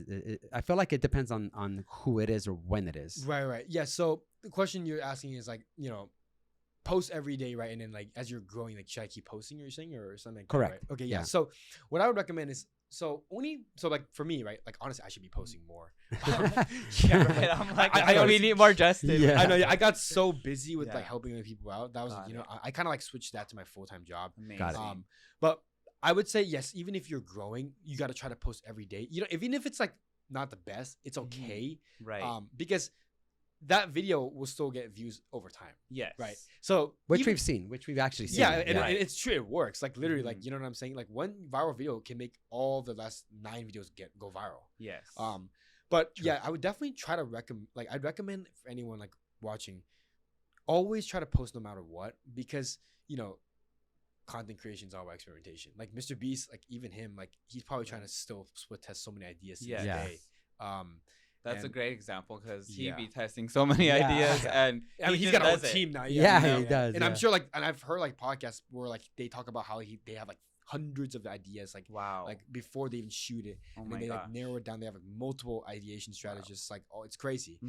S3: I feel like it depends on who it is or when it is.
S2: Right. Yeah. So the question you're asking is like, you know, post every day, right? And then like as you're growing, like should I keep posting, you're saying, or something like
S3: Correct.
S2: That, right? Okay. Yeah. So what I would recommend is like for me, right? Like honestly, I should be posting more.
S1: Yeah, right. I'm like, we need more Justin.
S2: Yeah. I know. Yeah, I got so busy with like helping other people out. That was, I kind of like switched that to my full-time job.
S1: Amazing.
S2: But I would say yes. Even if you're growing, you got to try to post every day. You know, even if it's like not the best, it's okay.
S1: Right.
S2: Because that video will still get views over time.
S1: Yes.
S2: Right. So
S3: which we've actually seen.
S2: Yeah, and it's true. It works. Like literally, like, you know what I'm saying? Like one viral video can make all the last 9 videos go viral.
S1: Yes.
S2: But true. Yeah, I would definitely try to recommend. Like I'd recommend for anyone like watching, always try to post no matter what, because you know, content creation is all about experimentation. Like Mr. Beast, like even him, like he's probably trying to still split test so many ideas today.
S1: That's a great example because he'd be testing so many ideas, and
S2: I mean, he's got a whole team now.
S3: Yeah, he does.
S2: And I'm sure, like, and I've heard like podcasts where like they talk about how they have like hundreds of ideas, like like before they even shoot it, and then they like narrow it down. They have like multiple ideation strategists. Like, oh, it's crazy.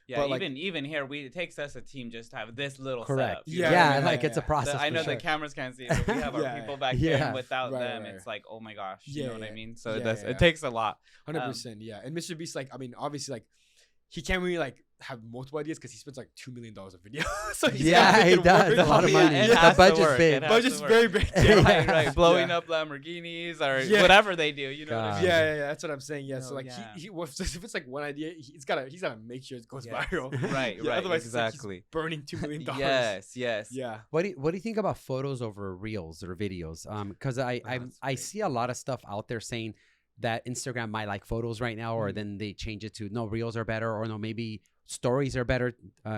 S1: Yeah, but even here, it takes us a team just to have this little
S3: correct.
S1: Setup.
S3: Like it's a process.
S1: I know the cameras can't see it, but we have our people back there, and without them, it's like, oh my gosh, you know what I mean? So it takes a lot.
S2: 100%. Yeah, and Mr. Beast, like, I mean, obviously, like, he can't really like have multiple ideas because he spends like $2 million a video. So
S3: he does a lot of money. The budget's big.
S2: Budget's very big.
S1: Right. Blowing up Lamborghinis or whatever they do. You know what I mean?
S2: Yeah. That's what I'm saying. Yeah. So like if it's like one idea, he's gotta make sure it goes viral.
S1: Right.
S2: Otherwise,
S1: exactly.
S2: It's like burning $2 million.
S1: Yes.
S2: Yeah.
S3: What do you think about photos over reels or videos? Because I see a lot of stuff out there saying that Instagram might like photos right now, or then they change it to no, reels are better, or no, maybe stories are better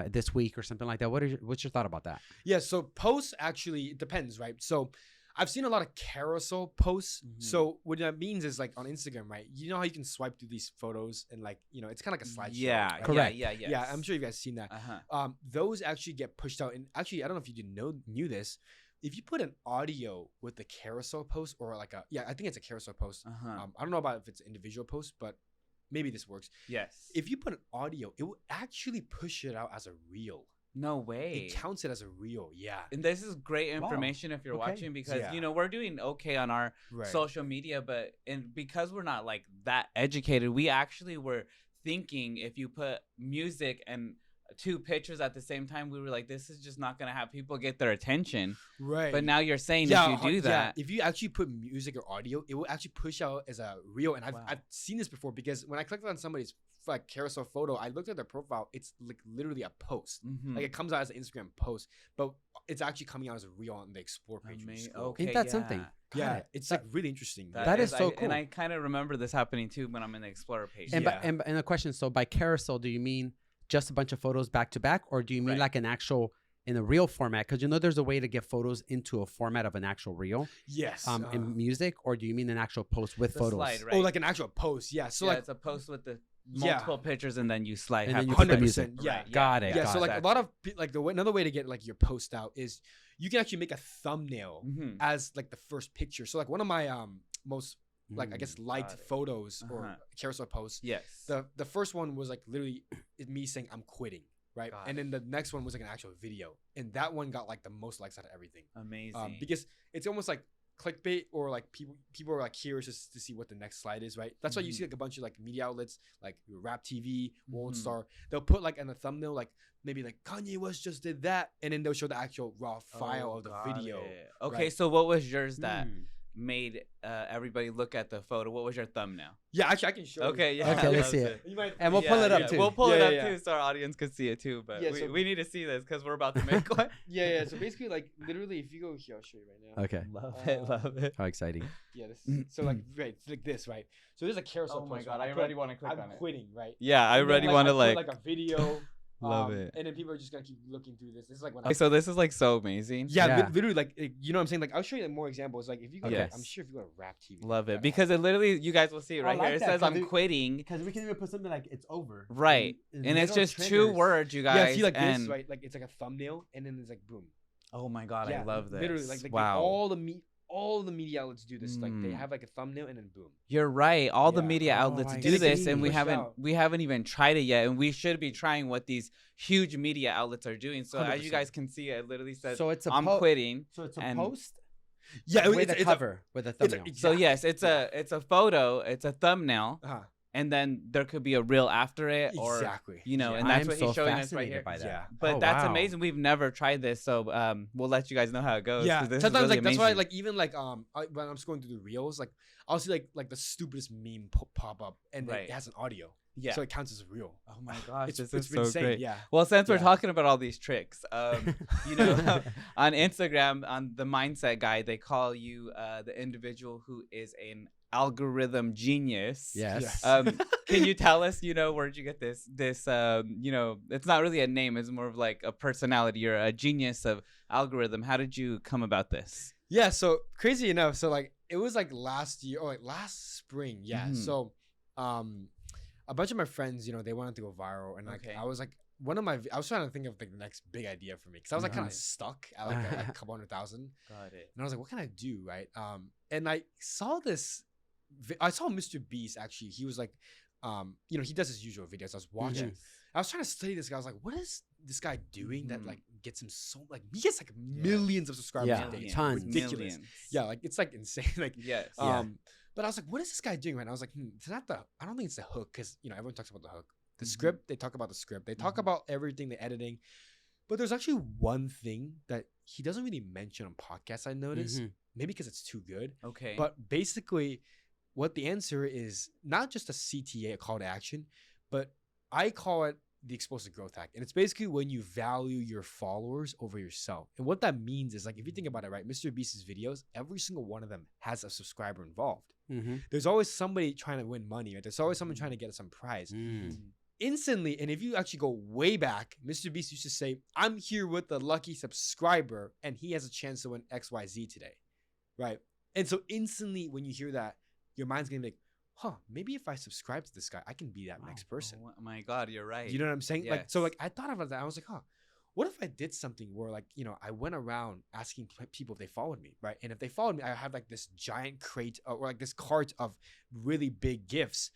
S3: this week or something like that. What's your thought about that?
S2: Yeah, so posts actually, it depends, right? So I've seen a lot of carousel posts. So what that means is like on Instagram, right? You know how you can swipe through these photos and like, you know, it's kind of like a slideshow.
S1: Yeah,
S2: right?
S3: Correct.
S2: Yeah, I'm sure you guys seen that. Those actually get pushed out. And actually, I don't know if you knew this. If you put an audio with the carousel post or like I think it's a carousel post. I don't know about if it's an individual post, but maybe this works.
S1: Yes.
S2: If you put an audio, it will actually push it out as a reel.
S1: No way.
S2: It counts it as a reel. Yeah.
S1: And this is great information if you're watching, because you know, we're doing okay on our social media, but because we're not like that educated, we actually were thinking if you put music and two pictures at the same time, we were like, this is just not gonna have people get their attention. Right. But now you're saying if you do that,
S2: if you actually put music or audio, it will actually push out as a reel. And I've seen this before, because when I clicked on somebody's like carousel photo, I looked at their profile, it's like literally a post. Like it comes out as an Instagram post, but it's actually coming out as a reel on the explore page.
S3: Okay, ain't that something?
S2: Yeah, it's like really interesting.
S3: That is so cool.
S1: And I kind of remember this happening too when I'm in the explorer page.
S3: And the question, so by carousel, do you mean just a bunch of photos back to back, or do you mean like an actual in a reel format? Because you know there's a way to get photos into a format of an actual reel.
S2: Yes.
S3: In music, or do you mean an actual post with photos?
S1: Slide, right?
S2: Oh, like an actual post. Yeah. So like
S1: it's a post with the multiple pictures, and then you slide.
S3: And then you put the music.
S2: Yeah.
S3: Got it.
S2: Yeah. So like a lot of like another way to get like your post out is you can actually make a thumbnail as like the first picture. So like one of my most like I guess liked photos or carousel posts.
S1: Yes.
S2: The first one was like literally me saying I'm quitting, right? And then the next one was like an actual video, and that one got like the most likes out of everything.
S1: Amazing.
S2: Because it's almost like clickbait, or like people are like curious to see what the next slide is, right? That's why you see like a bunch of like media outlets like Rap TV, World Star. They'll put like in the thumbnail like maybe like Kanye West just did that, and then they'll show the actual raw file of the video.
S1: Okay, right? So what was yours that made everybody look at the photo? What was your thumbnail?
S2: Yeah, actually I can show you.
S1: Okay,
S3: let's see it. And we'll pull it up too.
S1: We'll pull it up too, so our audience could see it too. But we need to see this because we're about to make one.
S2: So basically, like literally, if you go here, I'll show you right now.
S3: Okay.
S1: Love it.
S3: How exciting.
S2: Yeah, so like like this, right? So there's a carousel.
S1: Oh my god, I already want to click on it.
S2: I'm quitting, right?
S1: Yeah, I already want to like
S2: a video.
S1: Love it.
S2: And then people are just gonna keep looking through this. This is like when
S1: so this is like so amazing.
S2: Yeah. Literally, like you know what I'm saying. Like I'll show you more examples. Like if you go, I'm sure if you go to Rap TV,
S1: love it, because it literally, you guys will see it right here. It says I'm quitting.
S3: Because we can even put something like it's over.
S1: Right, and it's just triggers. 2 words, you guys.
S2: Yeah, see like this, right? Like it's like a thumbnail, and then there's like boom.
S1: Oh my god, I love this.
S2: Literally, like
S1: wow.
S2: All the media outlets do this. Like they have like a thumbnail and then boom.
S1: You're right. All the media outlets do this, and we haven't even tried it yet. And we should be trying what these huge media outlets are doing. So 100%. As you guys can see, it literally says, "I'm quitting."
S3: So it's a post.
S2: Yeah,
S3: with a cover with a thumbnail.
S1: So yes, it's a photo. It's a thumbnail. And then there could be a reel after it, or you know, and that's what he's showing us right here. But that's amazing. We've never tried this, so we'll let you guys know how it goes.
S2: Yeah,
S1: this
S2: sometimes
S1: really
S2: like that's why like even like when I'm scrolling through the reels, like I'll see like the stupidest meme pop up, and it has an audio. Yeah, so it counts as a reel.
S1: Oh my gosh,
S2: this is so insane. Great. Yeah.
S1: Well, since we're talking about all these tricks, you know, on Instagram, on the Mindset Guy, they call you the individual who is an algorithm genius.
S3: Yes.
S1: Can you tell us, you know, where did you get this you know, it's not really a name, it's more of like a personality. You're a genius of algorithm. How did you come about this?
S2: Yeah, so crazy enough, so like it was like last year or like last spring. So a bunch of my friends, they wanted to go viral, and like I was like, I was trying to think of like the next big idea for me because I was like kind of stuck at like a couple 100,000.
S1: Got it.
S2: And I was like, what can I do, right? And I saw this. I saw Mr. Beast actually. He was like, he does his usual videos. I was watching.
S1: Yes.
S2: I was trying to study this guy. I was like, what is this guy doing that like gets him so like he gets like millions of subscribers a day.
S3: Tons.
S2: Ridiculous.
S1: Millions.
S2: Yeah, like it's like insane. Like
S1: Yes.
S2: but I was like, what is this guy doing right now? I was like, it's not I don't think it's the hook because everyone talks about the hook. The script, they talk about the script. They talk about everything, the editing. But there's actually one thing that he doesn't really mention on podcasts, I noticed. Maybe because it's too good.
S1: Okay.
S2: But basically, what the answer is, not just a CTA, a call to action, but I call it the explosive growth hack. And it's basically when you value your followers over yourself. And what that means is, like, if you think about it, right, Mr. Beast's videos, every single one of them has a subscriber involved. There's always somebody trying to win money, right? There's always someone trying to get some prize. Instantly, and if you actually go way back, Mr. Beast used to say, I'm here with the lucky subscriber, and he has a chance to win XYZ today, right? And so instantly, when you hear that, your mind's going to be like, maybe if I subscribe to this guy, I can be that next person.
S1: Oh my God, you're right.
S2: You know what I'm saying?
S1: Yes.
S2: Like, so like I thought about that. I was like, what if I did something where like, I went around asking people if they followed me, right? And if they followed me, I have like this giant crate or like this cart of really big gifts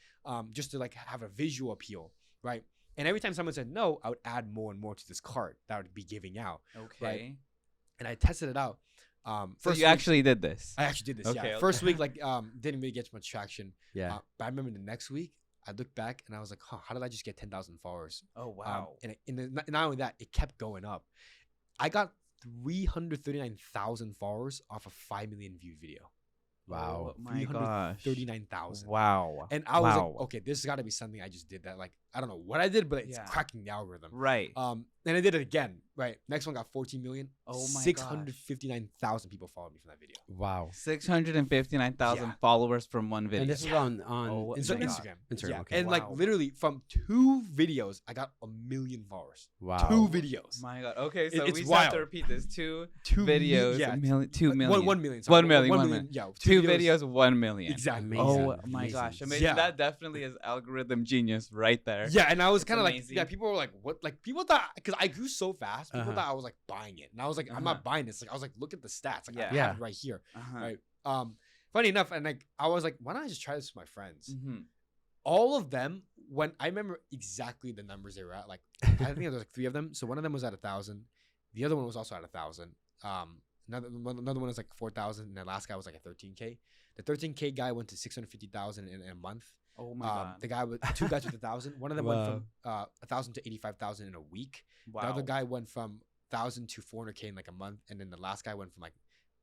S2: just to like have a visual appeal, right? And every time someone said no, I would add more and more to this cart that I would be giving out.
S1: Okay.
S2: Right? And I tested it out.
S1: So you actually did this?
S2: I actually did this,
S1: okay,
S2: yeah. First week, like, didn't really get much traction.
S3: Yeah.
S2: But I remember the next week, I looked back and I was like, how did I just get 10,000 followers?
S1: Oh, wow.
S2: And not only that, it kept going up. I got 339,000 followers off a 5 million view video.
S3: Wow.
S1: Oh my gosh.
S2: 39,000.
S1: Wow.
S2: And I was like, okay, this has got to be something I just did that. Like, I don't know what I did, but it's cracking the algorithm.
S1: Right.
S2: And I did it again. Right. Next one got 14 million.
S1: Oh my
S2: 659,000 people followed me from that video.
S3: Wow.
S1: 659,000 followers from one video.
S3: And this is on
S2: Instagram.
S3: Instagram.
S2: Yeah.
S3: Okay.
S2: And like literally from 2 videos, I got 1 million followers.
S3: Wow.
S2: 2 videos.
S1: My God. Okay, so
S2: it's
S1: we just
S2: wild.
S1: have to repeat this. 2
S2: 2
S1: videos.
S2: yeah.
S1: 2 million.
S2: 1 million.
S1: 1 million.
S2: 1 million. Yeah.
S1: 2 videos, 1 million.
S2: Exactly.
S1: Oh my gosh. Amazing.
S2: Yeah.
S1: That definitely is algorithm genius right there.
S2: Yeah. And I was kind of like,
S1: amazing.
S2: yeah, people were like, what? Like people thought, because I grew so fast, people thought I was like buying it. And I was like, I'm not buying this. Like I was like, look at the stats. Like I have it right here. Right. Funny enough, and like I was like, why don't I just try this with my friends? All of them, when I remember exactly the numbers they were at, like I think there was like 3 of them. So one of them was at 1,000. The other one was also at 1,000. Another one was like 4,000, and the last guy was like a 13K. The 13K guy went to 650,000 in a month.
S1: Oh my God.
S2: The guy with 2 guys with 1,000. One of them went from 1,000 to 85,000 in a week.
S1: Wow.
S2: The other guy went from 1,000 to 400K in like a month, and then the last guy went from like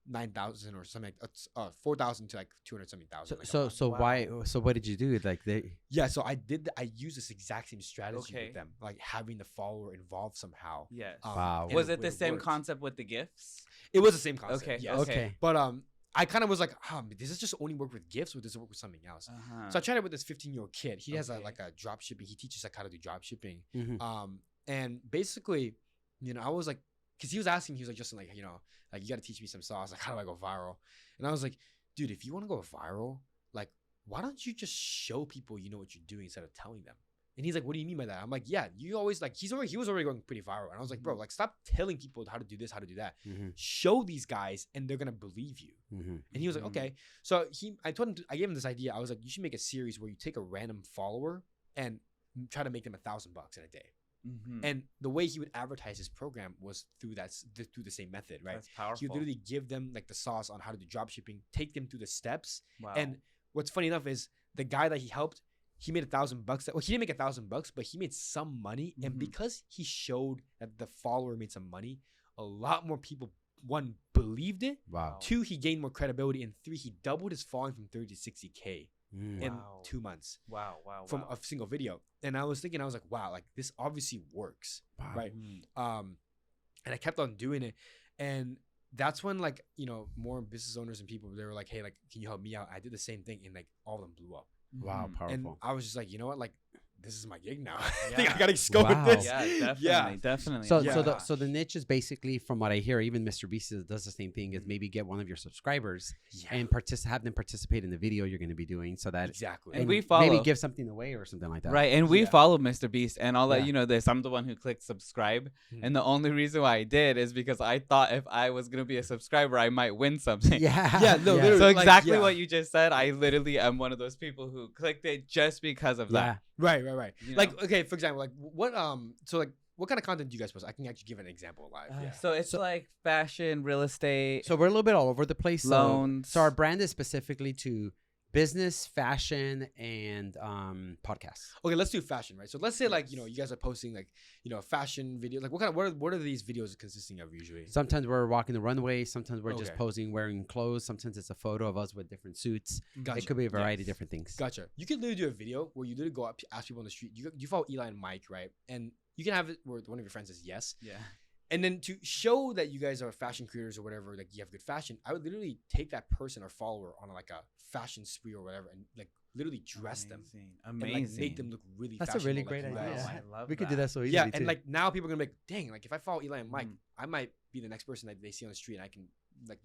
S2: 9,000 or something, 4,000 to like 200 something thousand.
S3: So what did you do? Like
S2: so I used this exact same strategy with them, like having the follower involved somehow.
S1: Yes.
S3: Wow.
S1: Was it the same concept with the gifts?
S2: It was the same concept.
S1: Okay.
S2: Yes.
S3: Okay.
S2: But I kind of was like, does this just only work with gifts or does it work with something else? So I tried it with this 15-year-old kid. He has like a drop shipping. He teaches like how to do drop shipping. And basically, I was like, because he was asking, he was like, Justin, like, like you got to teach me some sauce. Like, how do I go viral? And I was like, dude, if you want to go viral, like, why don't you just show people you know what you're doing instead of telling them? And he's like, what do you mean by that? I'm like, yeah, you always like, he was already going pretty viral. And I was like, bro, like, stop telling people how to do this, how to do that. Show these guys and they're going to believe you. And he was like, okay. So I gave him this idea. I was like, you should make a series where you take a random follower and try to make them $1,000 in a day. And the way he would advertise his program was through the same method, right?
S1: That's powerful.
S2: He would literally give them like the sauce on how to do drop shipping, take them through the steps.
S1: Wow.
S2: And what's funny enough is the guy that he helped, he made $1,000. Well, he didn't make $1,000, but he made some money. And because he showed that the follower made some money, a lot more people, 1, believed it.
S3: Wow.
S2: 2, he gained more credibility, and 3, he doubled his following from 30 to 60K. In 2 months.
S1: Wow.
S2: From a single video. And I was thinking, I was like, wow, like this obviously works.
S3: Wow.
S2: Right. And I kept on doing it. And that's when like, more business owners and people, they were like, hey, like, can you help me out? I did the same thing and like all of them blew up.
S3: Wow, powerful.
S2: And I was just like, you know what? Like this is my gig now. I think I gotta go with this.
S1: Yeah, definitely.
S3: So the niche is basically, from what I hear, even Mr. Beast does the same thing. Is maybe get one of your subscribers and have them participate in the video you're going to be doing, so that
S1: and we follow,
S3: maybe give something away or something like that.
S1: Right, and we follow Mr. Beast, and I'll let you know this. I'm the one who clicked subscribe, and the only reason why I did is because I thought if I was gonna be a subscriber, I might win something.
S2: Literally,
S1: so exactly what you just said. I literally am one of those people who clicked it just because of that.
S2: Right.
S1: You
S2: Like,
S1: know?
S2: okay, for example, like what what kind of content do you guys post? I can actually give an example live.
S1: So it's like fashion, real estate.
S3: So we're a little bit all over the place.
S1: Loans.
S3: So our brand is specifically to business, fashion, and podcasts.
S2: Okay, let's do fashion, right? So let's say like, you guys are posting like, a fashion video. Like what are these videos consisting of usually?
S3: Sometimes we're walking the runway. Sometimes we're just posing, wearing clothes. Sometimes it's a photo of us with different suits.
S2: Gotcha.
S3: It could be a variety of different things.
S2: Gotcha. You could literally do a video where you literally go up, ask people on the street. You follow Eli and Mike, right? And you can have it where one of your friends says yes.
S1: Yeah.
S2: And then to show that you guys are fashion creators or whatever, like you have good fashion, I would literally take that person or follower on like a fashion spree or whatever, and like literally dress them, and like make them look really.
S3: That's a really great idea.
S1: I love
S3: we could do that so easily.
S2: Yeah,
S3: too.
S2: and like now people are gonna be like, dang, like if I follow Eli and Mike, I might be the next person that they see on the street, and I can like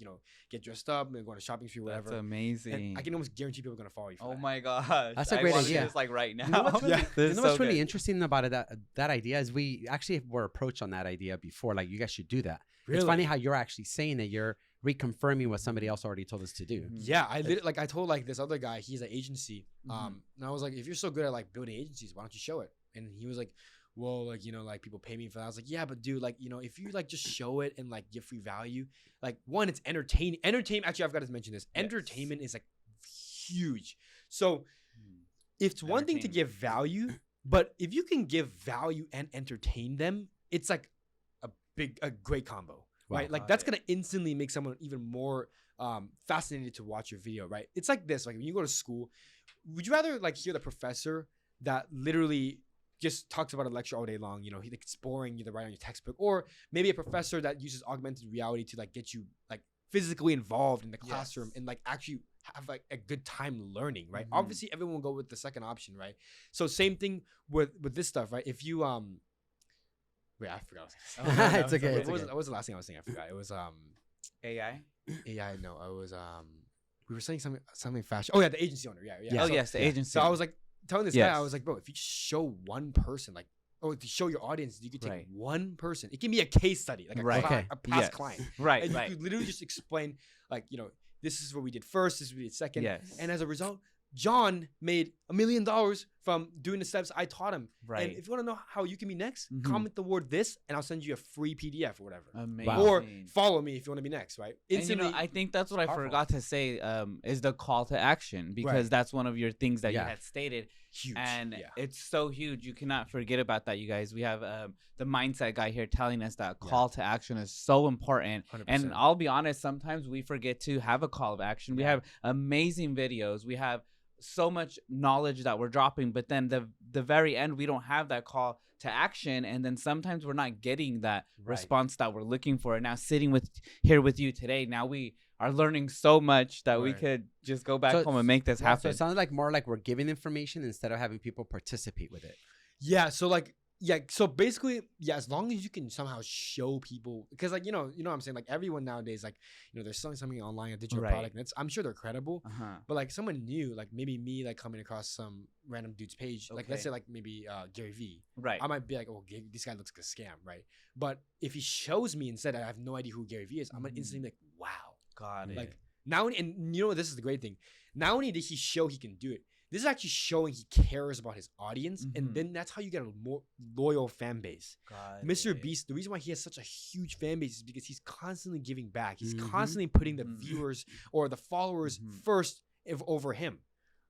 S2: get dressed up and go on a shopping spree, whatever.
S1: That's amazing.
S2: And I can almost guarantee people are gonna follow you. For that.
S1: My gosh,
S3: that's a great idea.
S1: Just like right now.
S3: You know what's really,
S1: what's
S3: really interesting about it, that idea is we actually were approached on that idea before. Like, you guys should do that. Really? It's funny how you're actually saying that you're reconfirming what somebody else already told us to do.
S2: Yeah, I told like this other guy, he's an agency, and I was like, if you're so good at like building agencies, why don't you show it? And he was like, well, like, like people pay me for that. I was like, yeah, but dude, like, if you like just show it and like give free value, like, one, it's entertaining. Actually, I've got to mention this. Yes. Entertainment is like huge. So it's one thing to give value, but if you can give value and entertain them, it's like a great combo, right? Like that's going to instantly make someone even more fascinated to watch your video, right? It's like this, like when you go to school, would you rather like hear the professor that literally just talks about a lecture all day long, it's boring, you write on your textbook, or maybe a professor that uses augmented reality to like get you like physically involved in the classroom and like actually have like a good time learning, right? Obviously everyone will go with the second option, right? So same thing with this stuff, right? If you wait, I forgot.
S3: It's okay.
S2: What was the last thing I was saying? I forgot. It was
S1: AI.
S2: No, I was we were saying something fashion. Oh yeah, the agency owner. Yeah.
S1: Oh yes, the agency.
S2: So I was like telling this guy, I was like, bro, if you just show one person, like, or to show your audience, you could take one person. It can be a case study, like a past client.
S1: Right.
S2: And you could literally just explain, like, this is what we did first, this is what we did second.
S1: Yes.
S2: And as a result, John made $1 million from doing the steps I taught him.
S1: Right.
S2: And if you want to know how you can be next, comment the word this, and I'll send you a free PDF or whatever.
S1: Amazing.
S2: Or follow me if you want to be next, right?
S1: Instantly, and I think that's what I forgot to say is the call to action, because that's one of your things that you had stated.
S2: Huge.
S1: And it's so huge. You cannot forget about that, you guys. We have the mindset guy here telling us that call to action is so important.
S2: 100%.
S1: And I'll be honest, sometimes we forget to have a call of action. We have amazing videos. We have so much knowledge that we're dropping, but then the very end, we don't have that call to action, and then sometimes we're not getting that response that we're looking for. And now sitting here with you today, now we are learning so much that we could just go back home and make this happen.
S3: So it sounds like more like we're giving information instead of having people participate with it.
S2: Yeah. So like, so basically, as long as you can somehow show people, because like, you know what I'm saying? Like everyone nowadays, like, they're selling something online, a digital product, and I'm sure they're credible, but like someone new, like maybe me, like coming across some random dude's page, like let's say like maybe Gary V.
S1: Right.
S2: I might be like, oh, this guy looks like a scam, right? But if he shows me instead, I have no idea who Gary V is, I'm gonna instantly be like, wow.
S1: Got it.
S2: Like now, and you know what, this is the great thing. Not only did he show he can do it, this is actually showing he cares about his audience, and then that's how you get a more loyal fan base. Mr. Beast, the reason why he has such a huge fan base is because he's constantly giving back. He's constantly putting the viewers or the followers first over him.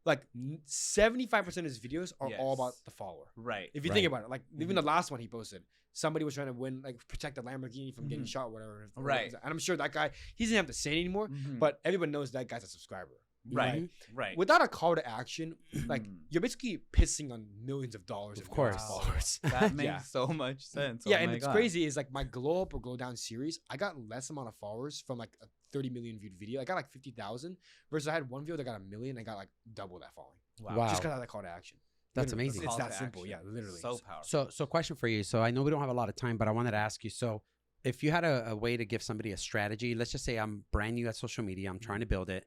S2: Like 75% of his videos are all about the follower.
S1: Right.
S2: If you think about it, like even the last one he posted, somebody was trying to win, like protect the Lamborghini from getting shot, whatever.
S1: Right.
S2: And I'm sure that guy, he doesn't have to say it anymore, but everyone knows that guy's a subscriber.
S1: Right.
S2: Without a call to action, like you're basically pissing on millions of dollars.
S3: Of course.
S2: Followers.
S1: That makes so much sense.
S2: Yeah, and it's crazy is like my glow up or glow down series, I got less amount of followers from like a 30 million viewed video. I got like 50,000 versus I had one video that got 1 million. I got like double that following.
S3: Wow.
S2: Just because I had that call to action.
S3: That's amazing.
S2: It's that simple. Yeah, literally.
S1: So powerful.
S3: So question for you. So I know we don't have a lot of time, but I wanted to ask you. So if you had a way to give somebody a strategy, let's just say I'm brand new at social media, I'm trying to build it,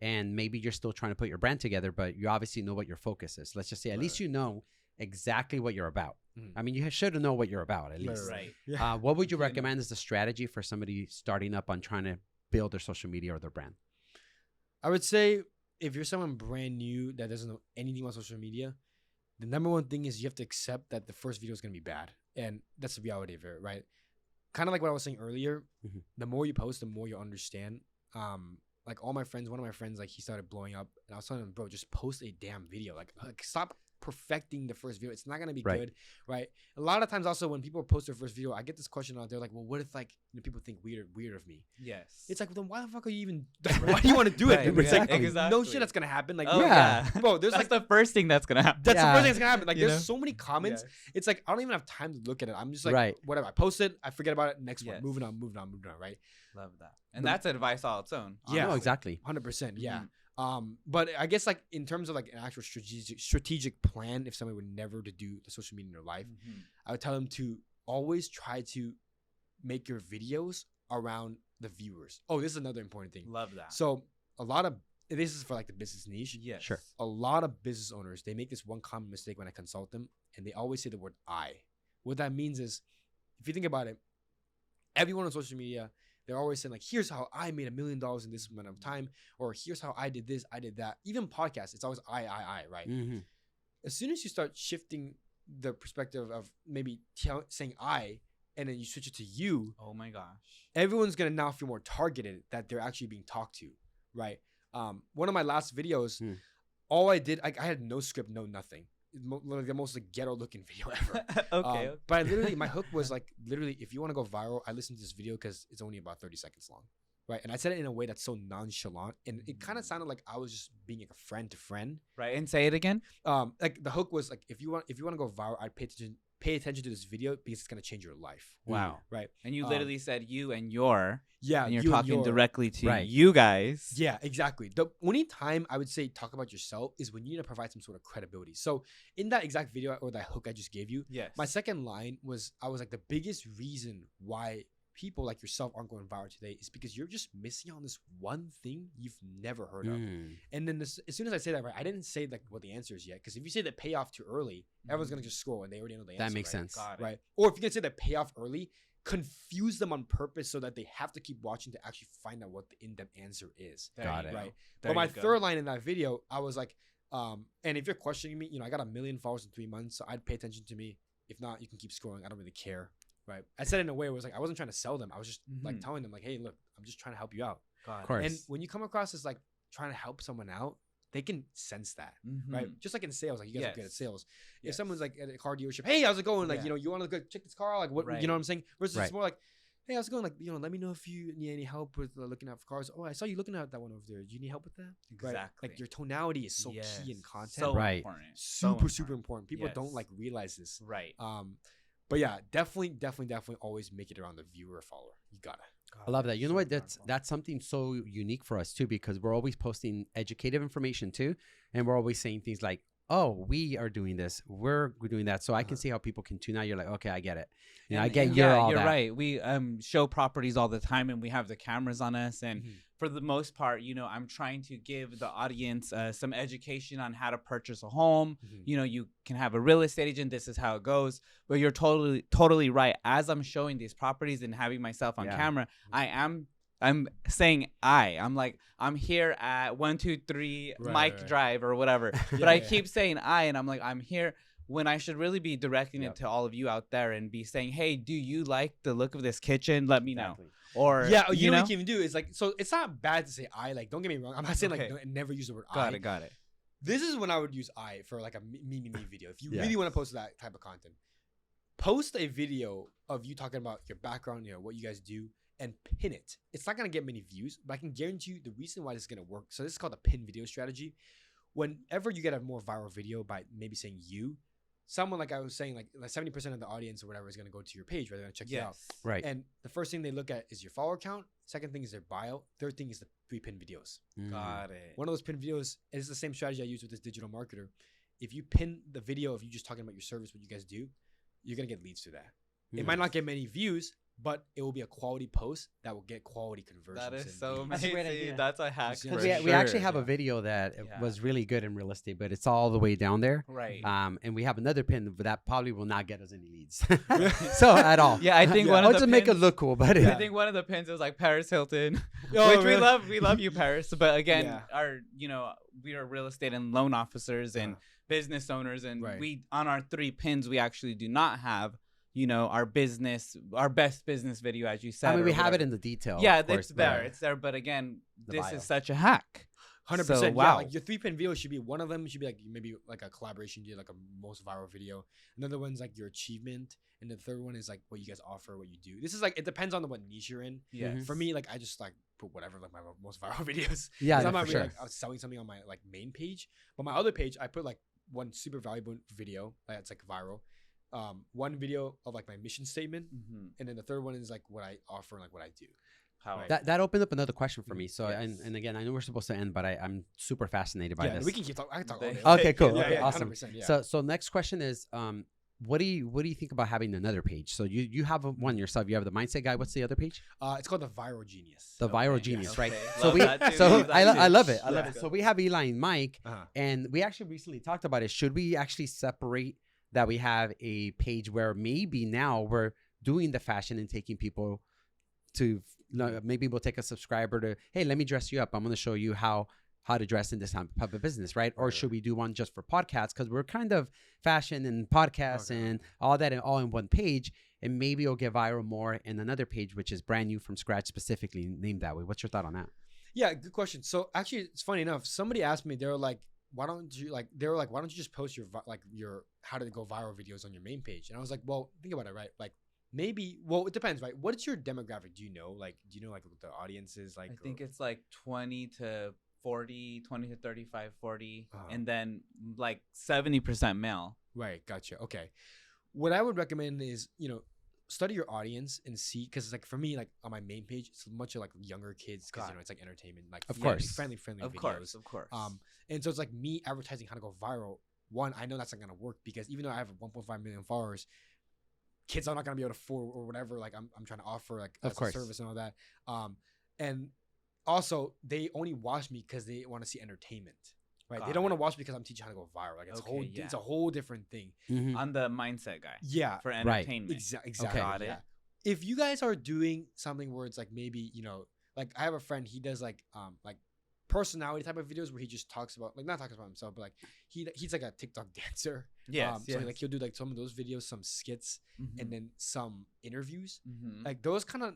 S3: and maybe you're still trying to put your brand together, but you obviously know what your focus is. Let's just say at least you know exactly what you're about. I mean, you should know what you're about at least.
S1: Right.
S3: What would you recommend as a strategy for somebody starting up on trying to build their social media or their brand?
S2: I would say if you're someone brand new that doesn't know anything about social media, the number one thing is you have to accept that the first video is going to be bad. And that's the reality of it, right? Kind of like what I was saying earlier, the more you post, the more you understand. Like all my friends, one of my friends, like he started blowing up and I was telling him, bro, just post a damn video. Like stop perfecting the first video. It's not going to be good, right? A lot of times also when people post their first video, I get this question out there like, well, what if like people think weird of me?
S1: Yes.
S2: It's like, well, then why the fuck are you even, why do you want to do it? It's like, no shit that's going to happen. Like, bro, there's
S1: that's
S2: like
S1: the first thing that's going to happen.
S2: That's the first thing that's going to happen. Like there's so many comments.
S1: Yes.
S2: It's like, I don't even have time to look at it. I'm just like, whatever. I post it. I forget about it. Next one. Moving on, right?
S1: Love that. And that's advice all its own.
S2: Honestly. Yeah.
S3: No, exactly.
S2: 100%. Yeah. But I guess like in terms of like an actual strategic plan, if somebody would never to do the social media in their life, I would tell them to always try to make your videos around the viewers. Oh, this is another important thing.
S1: Love that.
S2: So this is for like the business niche.
S1: Yeah.
S3: Sure.
S2: A lot of business owners, they make this one common mistake when I consult them, and they always say the word I. What that means is, if you think about it, everyone on social media, they're always saying like, here's how I made $1 million in this amount of time, or here's how I did this, I did that. Even podcasts, it's always I, right? As soon as you start shifting the perspective of maybe saying I, and then you switch it to you,
S1: oh my gosh, everyone's
S2: gonna now feel more targeted that they're actually being talked to, right? One of my last videos, all I did, I had no script, no nothing. Like the most like ghetto looking video ever. Okay. But I literally, my hook was like, literally, if you want to go viral, I listened to this video because it's only about 30 seconds long, right? And I said it in a way that's so nonchalant, and it kind of sounded like I was just being like a friend to friend.
S1: Right. And say it again.
S2: Like the hook was like, if you want to go viral, I'd pay attention to this video because it's gonna change your life.
S1: Wow.
S2: Right.
S1: And you literally said you and your.
S2: Yeah.
S1: And you're talking directly to you guys.
S2: Yeah, exactly. The only time I would say talk about yourself is when you need to provide some sort of credibility. So in that exact video or that hook I just gave you, my second line was, I was like, the biggest reason why people like yourself aren't going viral today is because you're just missing out on this one thing you've never heard of. And then as soon as I say that, right, I didn't say like what the answer is yet, because if you say the payoff too early, everyone's gonna just scroll and they already know the answer.
S3: That makes sense,
S2: right? Or if you're gonna say the payoff early, confuse them on purpose so that they have to keep watching to actually find out what the in-depth answer is.
S3: Got it.
S2: Right. But my third line in that video, I was like, and if you're questioning me, I got 1 million followers in 3 months, so I'd pay attention to me. If not, you can keep scrolling. I don't really care. Right. I said it in a way where it was like, I wasn't trying to sell them. I was just like telling them like, hey, look, I'm just trying to help you out.
S3: Of course.
S2: And when you come across as like trying to help someone out, they can sense that, right? Just like in sales, like you guys are good at sales. If someone's like at a car dealership, hey, how's it going? Like, you want to go check this car out? Like, what, you know what I'm saying? Versus it's more like, hey, how's it going? Like, let me know if you need any help with looking out for cars. Oh, I saw you looking at that one over there. Do you need help with that?
S1: Exactly.
S2: Right? Like your tonality is so key in content.
S1: So important.
S2: Super important. People don't like realize this.
S1: Right.
S2: But yeah, definitely always make it around the viewer or follower. You gotta.
S3: I love that. You know what? That's something so unique for us too, because we're always posting educative information too, and we're always saying things like, "Oh, we are doing this. We're doing that." So I can see how people can tune out. You're like, "Okay, I get it." I get you're
S1: right. We show properties all the time, and we have the cameras on us, and for the most part, I'm trying to give the audience some education on how to purchase a home. You can have a real estate agent. This is how it goes. But you're totally right. As I'm showing these properties and having myself on camera, I'm saying I'm like, I'm here at 123 Mike Drive or whatever. But I keep saying and I'm like, I'm here, when I should really be directing it to all of you out there and be saying, hey, do you like the look of this kitchen? Let me know. Or
S2: you know what you can even do is like, so it's not bad to say like, don't get me wrong, I'm not saying like never use the word
S1: got it.
S2: This is when I would use for like a me video. If you really want to post that type of content, post a video of you talking about your background, what you guys do, and pin it. It's not going to get many views, but I can guarantee you the reason why this is going to work. So this is called the pin video strategy. Whenever you get a more viral video by maybe saying someone, like I was saying, like 70% of the audience or whatever is going to go to your page, right? They're going to check you out.
S3: Right.
S2: And the first thing they look at is your follower count. Second thing is their bio. Third thing is the 3 pin videos.
S1: Got it.
S2: One of those pin videos is the same strategy I use with this digital marketer. if you pin the video of you just talking about your service, what you guys do, you're gonna get leads to that. It might not get many views, but it will be a quality post that will get quality conversions.
S1: That is so
S4: That's a great
S1: amazing.
S4: idea.
S1: That's a hack.
S2: For
S3: We actually have a video that
S1: Yeah.
S3: was really good in real estate, but it's all the way down there.
S1: Right.
S3: And we have another pin, but that probably will not get us any leads. So at all.
S1: Yeah, I think one
S3: I'll
S1: of the
S3: just make it
S1: pins-
S3: look cool, but
S1: I think one of the pins is like Paris Hilton,
S2: Oh,
S1: which
S2: really?
S1: we love you, Paris. But again,
S2: Yeah.
S1: we are real estate and loan officers and business owners, and
S2: Right.
S1: we on our 3 pins we actually do not have, our best business video, as you said.
S3: I mean,
S1: or
S3: we have it
S1: whatever.
S3: in the detail.
S1: Yeah,
S3: of course,
S1: it's there.
S3: but-
S1: It's there. But again,
S3: The
S1: this
S3: bio.
S1: is such a hack.
S2: 100%.
S1: So,
S2: Yeah,
S1: wow.
S2: like your 3-pin video should be one of them should be like maybe like a collaboration, like a most viral video. Another one's like your achievement, and the third one is like what you guys offer, what you do. This is like it depends on what niche you're in.
S1: Yes.
S3: Mhm.
S2: For me, like I just like put whatever like my most viral videos.
S3: Yeah,
S2: 'Cause
S3: yeah,
S2: I'm not
S3: for
S2: really
S3: sure.
S2: like I was selling something on my like main page, but my other page I put like one super valuable video that's like viral. One video of like my mission statement,
S1: Mhm.
S2: and then the third one is like what I offer and like what I do.
S1: How
S2: Right.
S3: That opened up another question for me. So,
S1: Yes.
S3: and again, I know we're supposed to end, but I'm super fascinated by
S2: Yeah,
S3: this.
S2: we can keep talking. I can talk all day.
S3: Okay, cool.
S2: Yeah,
S3: Okay,
S2: yeah,
S3: awesome.
S2: 100%, yeah.
S3: So next question is, what do you think about having another page? So you have one yourself. You have the mindset guy. What's the other page?
S2: It's called the Viral Genius.
S3: The Viral
S1: Okay,
S3: Genius,
S1: okay.
S3: right?
S1: Love
S3: So
S1: that too,
S3: so
S1: love that
S3: I
S1: too.
S3: love it. I love
S2: Yeah.
S3: it. So we have Eli and Mike,
S2: Uh-huh.
S3: and we actually recently talked about it. Should we actually separate that? We have a page where maybe now we're doing the fashion and taking people to maybe we'll take a subscriber to, hey, let me dress you up. I'm going to show you how to dress in this type of business, right? Or should we do one just for podcasts? Because we're kind of fashion and podcasts and all that all in one page, and maybe it'll get viral more in another page, which is brand new from scratch, specifically named that way. What's your thought on that?
S2: Yeah, good question. So actually, it's funny enough. Somebody asked me, they were like, why don't you just post your how to go viral videos on your main page? And I was like, well, think about it, right? Like maybe, well, it depends, right? What is your demographic? Do you know like what the audience is like?
S1: I think it's like 20 to 40, 20 to 35, 40, and then like 70% male.
S2: Right. Gotcha. Okay. What I would recommend is, study your audience and see, because like for me, like on my main page, it's much of like younger kids because it's like entertainment, like
S3: Of course.
S2: friendly
S1: Of
S2: videos.
S1: course.
S2: And so it's like me advertising how to go viral. One, I know that's not gonna work because even though I have 1.5 million followers, kids are not gonna be able to afford or whatever. Like I'm trying to offer like
S3: Of
S2: as a
S3: course.
S2: service and all that. And also they only watch me because they want to see entertainment. Right?
S1: Got
S2: They don't want to
S1: it.
S2: watch because I'm teaching how to go viral. Like it's
S1: Okay, yeah.
S2: it's a whole different thing.
S1: On the mindset guy.
S2: Yeah.
S1: For
S3: Right.
S1: entertainment.
S2: Exactly.
S1: Got it.
S2: Yeah. If you guys are doing something where it's like maybe, like I have a friend, he does like personality type of videos where he just talks about, like not talks about himself, but like he's like a TikTok dancer.
S1: Yes.
S2: So like he'll do like some of those videos, some skits, and then some interviews.
S1: Mhm.
S2: Like those kind of,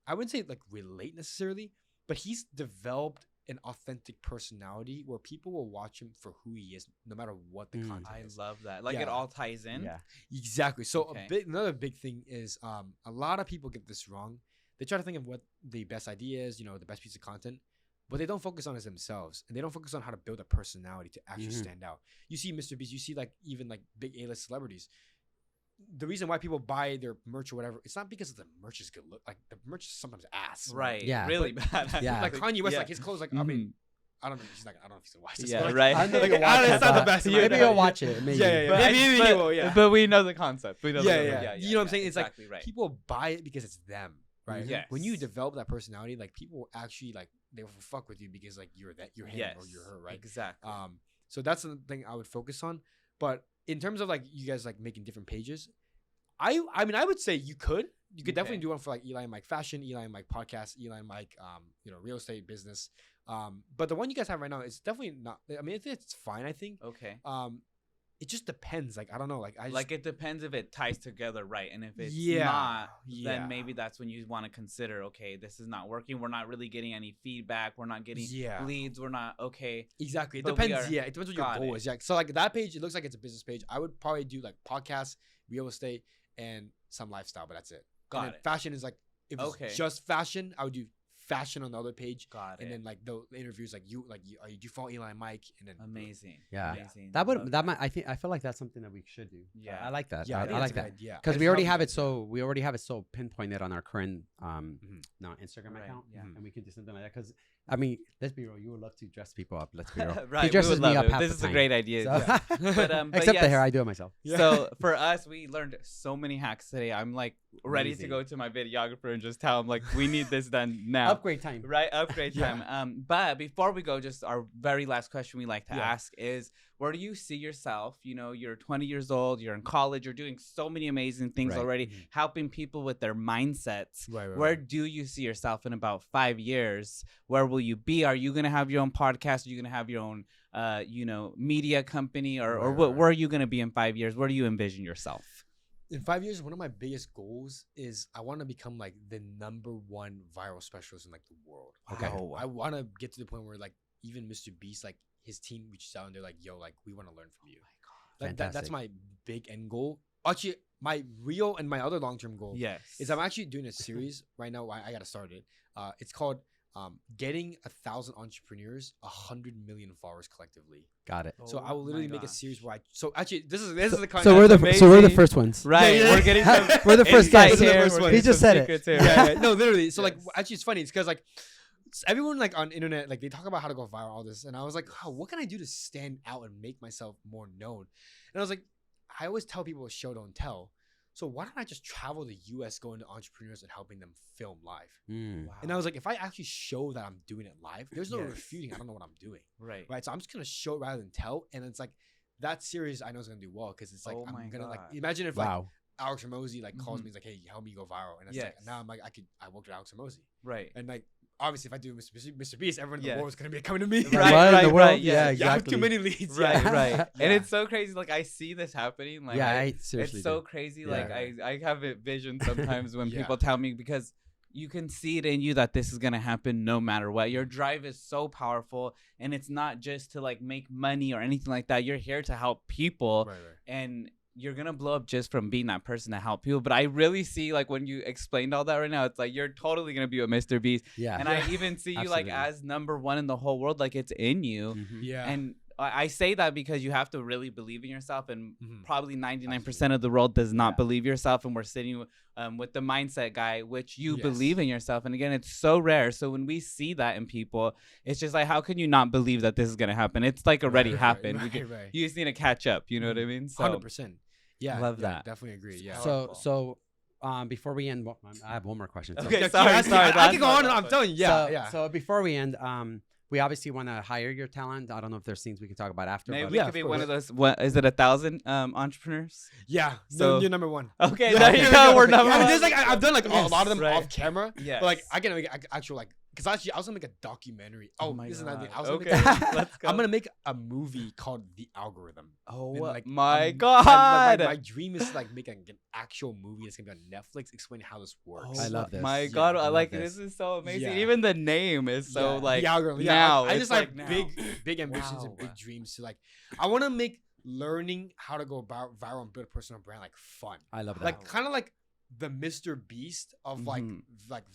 S2: I wouldn't say like relate necessarily, but he's developed an authentic personality where people will watch him for who he is, no matter what the content
S1: I
S2: is.
S1: love that. Like
S2: Yeah.
S1: it all ties in.
S3: Yeah.
S2: Exactly. So
S1: Okay.
S2: another big thing is a lot of people get this wrong. They try to think of what the best idea is, the best piece of content, but they don't focus on it themselves, and they don't focus on how to build a personality to actually stand out. You see Mr. Beast, you see like even like big A-list celebrities. The reason why people buy their merch or whatever, it's not because the merch is good look. Like the merch is sometimes ass.
S1: Right.
S3: Yeah.
S1: Really bad.
S3: Yeah.
S2: Like Kanye West,
S1: Yeah.
S2: like his clothes, like I mean, I don't know. He's like, I don't know if he's gonna watch this.
S1: Yeah,
S2: but, like,
S1: right.
S3: I know
S2: Like,
S3: you'll watch
S2: it's
S3: it,
S2: not the
S3: but
S2: best.
S3: maybe you'll watch it. Maybe.
S2: Yeah.
S1: But
S2: Maybe
S1: but,
S2: you will, yeah.
S1: But we know the concept. We know
S2: Yeah,
S1: the
S2: yeah. You know what I'm saying? It's like
S1: exactly right.
S2: people buy it because it's them, right?
S1: Yes.
S2: When you develop that personality, like people will actually like they will fuck with you because like you're him
S1: Yes.
S2: or you're her, right?
S1: Exactly.
S2: So that's the thing I would focus on. But in terms of like you guys like making different pages, I mean I would say you could definitely do one for like Eli and Mike fashion, Eli and Mike podcast, Eli and Mike real estate business. But the one you guys have right now is definitely not. I mean it's fine, I think.
S1: Okay.
S2: It just depends. Like I don't know. Like I just,
S1: Like it depends if it ties together right, and if it's
S2: Yeah,
S1: not,
S2: yeah.
S1: then maybe that's when you want to consider. Okay, this is not working. We're not really getting any feedback. We're not getting leads. We're not okay.
S2: Exactly. It
S1: But we
S2: depends.
S1: are-
S2: Yeah, it depends what your
S1: got
S2: goal
S1: it.
S2: is. Yeah. So like that page, it looks like it's a business page. I would probably do like podcasts, real estate, and some lifestyle, but that's it.
S1: Got
S2: And then
S1: it.
S2: Fashion is like if
S1: Okay.
S2: it's just fashion, I would do fashion on the other page.
S1: Got it.
S2: And then like the interviews, like you follow Eli and Mike, and then
S1: Amazing.
S3: Yeah.
S1: Amazing.
S3: That might, I feel like that's something that we should do.
S1: Yeah.
S3: I like that.
S2: Yeah,
S3: I like that.
S2: Yeah,
S3: Because we already have it so pinpointed on our current Instagram
S1: Right,
S3: account,
S1: yeah.
S3: and we could do something like that. Because I mean, let's be real, you would love to dress people up. Let's be real.
S1: Right.
S3: He dresses me up half
S1: This
S3: the
S1: is
S3: time.
S1: a great idea.
S3: So-
S1: Yeah. But
S3: Except the
S1: yes.
S3: hair, I do it myself.
S2: Yeah.
S1: So for us, we learned so many hacks today. I'm like ready
S3: Amazing.
S1: to go to my videographer and just tell him like we need this done now.
S3: Upgrade time.
S1: Right, upgrade
S2: Yeah.
S1: time. But before we go, just our very last question we like to
S2: Yeah.
S1: ask is, where do you see yourself? You know, you're 20 years old, you're in college, you're doing so many amazing things
S3: Right.
S1: already, helping people with their mindsets.
S2: Right.
S1: Where do you see yourself in about 5 years? Where will you be? Are you gonna have your own podcast? Are you gonna have your own, media company, or
S2: Right.
S1: where are you gonna be in 5 years? Where do you envision yourself?
S2: In 5 years, one of my biggest goals is I want to become like the #1 viral specialist in like the world.
S3: Okay.
S1: Wow.
S2: I want to get to the point where like even Mr. Beast, like his team reaches out and they're like, "Yo, like we want to learn from you." Like that's
S3: Fantastic.
S2: my big end goal. Actually, my real and my other long-term goal
S1: Yes.
S2: is I'm actually doing a series right now. I got to start it. It's called Getting 1,000 Entrepreneurs 100 million followers collectively.
S3: Got it.
S2: So I will
S1: Oh
S2: literally
S1: my
S2: make a
S1: gosh.
S2: series where actually this is the content.
S3: So we're the
S1: amazing.
S3: first ones.
S1: Right.
S2: Yeah, yeah.
S1: We're getting some
S3: We're the first
S1: insight
S3: guys.
S1: here.
S2: We're the first
S1: We're
S2: ones.
S1: getting
S3: He just
S1: some
S3: said it.
S1: secrets here.
S2: Yeah. No, literally. So like
S1: Yes.
S2: actually it's funny. It's because like everyone like on internet like they talk about how to go viral, all this, and I was like, oh, what can I do to stand out and make myself more known? And I was like, I always tell people show don't tell. So why don't I just travel the US going to entrepreneurs and helping them film live?
S3: Mm.
S1: Wow.
S2: And I was like, if I actually show that I'm doing it live, there's no
S1: Yes.
S2: refuting. I don't know what I'm doing.
S1: Right.
S2: Right. So I'm just gonna show it rather than tell. And it's like that series I know is gonna do well because it's like
S1: Oh
S2: I'm
S1: my
S2: gonna like
S1: God.
S2: imagine if like
S3: Wow.
S2: Alex Ramosi like calls
S1: Mhm.
S2: me, he's like, hey, help me go viral. And it's
S1: Yes.
S2: like now I'm like I worked with Alex Ramosi.
S1: Right.
S2: And like obviously if I do Mr. Beast, everyone in
S1: Yes.
S2: the world is gonna be coming to me.
S1: Right,
S3: What in the world?
S1: yeah.
S3: Yeah,
S2: Yeah, I have
S3: exactly.
S2: too many leads.
S1: Right,
S2: Yeah.
S1: right.
S3: Yeah.
S1: And it's so crazy. Like I see this happening. Like
S3: Yeah,
S1: I
S3: I seriously
S1: it's so
S3: do.
S1: crazy.
S3: Yeah.
S1: Like I have it vision sometimes when
S2: Yeah.
S1: people tell me, because you can see it in you that this is gonna happen no matter what. Your drive is so powerful, and it's not just to like make money or anything like that. You're here to help people,
S2: Right.
S1: and you're gonna blow up just from being that person to help people. But I really see, like, when you explained all that right now, it's like you're totally gonna be with Mr. Beast.
S3: Yeah.
S1: And I even see you like
S3: Absolutely.
S1: as #1 in the whole world. Like it's in you.
S3: Mhm.
S2: Yeah.
S1: And I say that because you have to really believe in yourself, and
S2: Mhm.
S1: probably 99% of the world does not
S3: Yeah.
S1: believe yourself. And we're sitting with the mindset guy, which you
S2: Yes.
S1: believe in yourself. And again, it's so rare. So when we see that in people, it's just like, how can you not believe that this is gonna happen? It's like already
S2: Right,
S1: happened.
S2: Right.
S1: You just need to catch up. You know what I mean? So
S2: 100%. Yeah.
S1: Love
S2: yeah,
S1: that.
S2: Definitely agree. Yeah.
S3: So before we end, I have one more question. So-
S1: Okay,
S2: Yeah,
S1: sorry.
S2: I can go on.
S1: last
S2: I'm
S1: one.
S2: telling you. Yeah.
S3: so,
S2: Yeah.
S3: So before we end, we obviously want to hire your talent. I don't know if there's things we can talk about after.
S1: Maybe
S3: but
S1: we
S2: Yeah,
S1: could
S2: of
S1: be one
S2: course.
S1: of those. What is it? 1,000 entrepreneurs?
S2: Yeah.
S1: So-
S2: You're #1.
S1: Okay,
S2: Yeah,
S1: there you
S2: okay,
S1: go.
S2: okay.
S1: We're
S2: I
S1: number
S2: mean,
S1: one.
S2: there's like I've done like a lot of them
S1: Right.
S2: off camera.
S1: Yes.
S2: But like I can make actual like because actually I was gonna make a documentary.
S1: Oh
S2: Oh,
S1: my
S2: this is another thing. I
S1: God.
S2: was gonna
S1: Okay,
S2: make
S1: let's go.
S2: I'm gonna make a movie called The Algorithm.
S1: Oh
S2: And, like,
S1: my
S2: I'm-
S1: God!
S2: my dream is to like make an actual movie that's gonna be on Netflix explaining how this works.
S3: I love this.
S1: My
S3: Yeah,
S1: God,
S3: I
S1: I
S3: love
S1: like it.
S3: this.
S1: This is so amazing.
S2: Yeah.
S1: Even the name is so
S2: Yeah,
S1: like
S2: the algorithm. Yeah,
S1: now.
S2: I
S1: It's
S2: just
S1: like
S2: like
S1: now.
S2: big ambitions
S1: Wow.
S2: and big dreams to like. I want to make learning how to go viral and build a personal brand like fun.
S3: I love that.
S2: Like kind of like the Mr. Beast of like
S1: Mhm.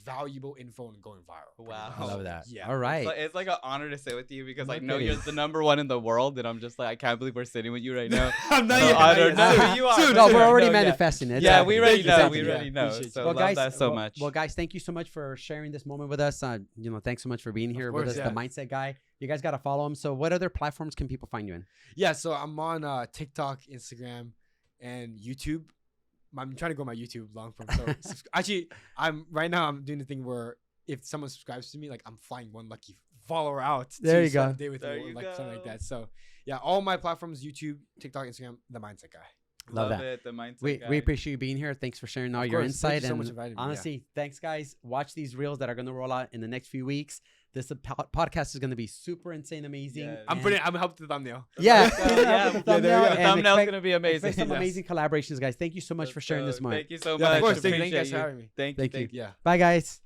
S2: valuable info and going viral. pretty
S1: Wow.
S2: much.
S3: I love that.
S2: Yeah.
S3: All right.
S1: It's like an honor to sit with you because
S3: No
S1: I know
S3: kidding.
S1: you're the #1 in the world, and I'm just like, I can't believe we're sitting with you right now.
S2: I'm not
S1: So
S2: yet.
S1: I don't
S2: not
S1: know
S2: yet.
S1: who you are.
S2: Soon,
S1: but
S3: no,
S2: soon.
S3: we're already
S1: no, yeah.
S3: manifesting it.
S1: Yeah, we
S3: Exactly.
S1: already know.
S2: Thank
S1: We
S2: you.
S1: already
S2: Yeah,
S1: know.
S2: appreciate
S1: So
S2: you.
S3: Well,
S1: love
S3: guys,
S1: that so much.
S3: Well, guys, thank you so much for sharing this moment with us. Thanks so much for being here with
S2: course,
S3: us.
S2: yeah.
S3: The Mindset Guy. You guys got to follow him. So, what other platforms can people find you in?
S2: Yeah, so I'm on TikTok, Instagram, and YouTube. I'm trying to go my YouTube long form. So actually, I'm doing the thing where if someone subscribes to me, like I'm flying one lucky follower out.
S3: There
S2: to
S3: you go.
S2: spend a day with
S1: There
S2: me, or
S1: you
S2: like something like
S1: go.
S2: that. So yeah, all my platforms: YouTube, TikTok, Instagram. The Mindset Guy.
S3: Love that.
S1: it. The mindset
S3: We
S1: guy.
S3: appreciate you being here. Thanks for sharing all
S2: Of
S3: your
S2: course. Thank you
S3: insight.
S2: so
S3: And
S2: much for inviting me, yeah.
S3: honestly, thanks, guys. Watch these reels that are going to roll out in the next few weeks. This podcast is going to be super insane, amazing.
S1: Yes.
S2: I'm gonna help the thumbnail.
S3: Yeah,
S1: Let's go.
S3: put it up with the
S1: Yeah,
S3: thumbnail
S2: there you go.
S1: The
S3: and
S1: thumbnail's
S3: expect-
S1: gonna be amazing.
S3: expect some
S2: Yes.
S3: amazing collaborations, guys. Thank you so much for sharing this moment.
S1: Thank you so
S2: Yeah,
S1: much.
S2: of course.
S1: Appreciate
S2: Thank you guys for
S1: you.
S2: having me.
S1: Thank you.
S3: Thank you.
S1: Thank you.
S2: Yeah.
S3: Bye, guys.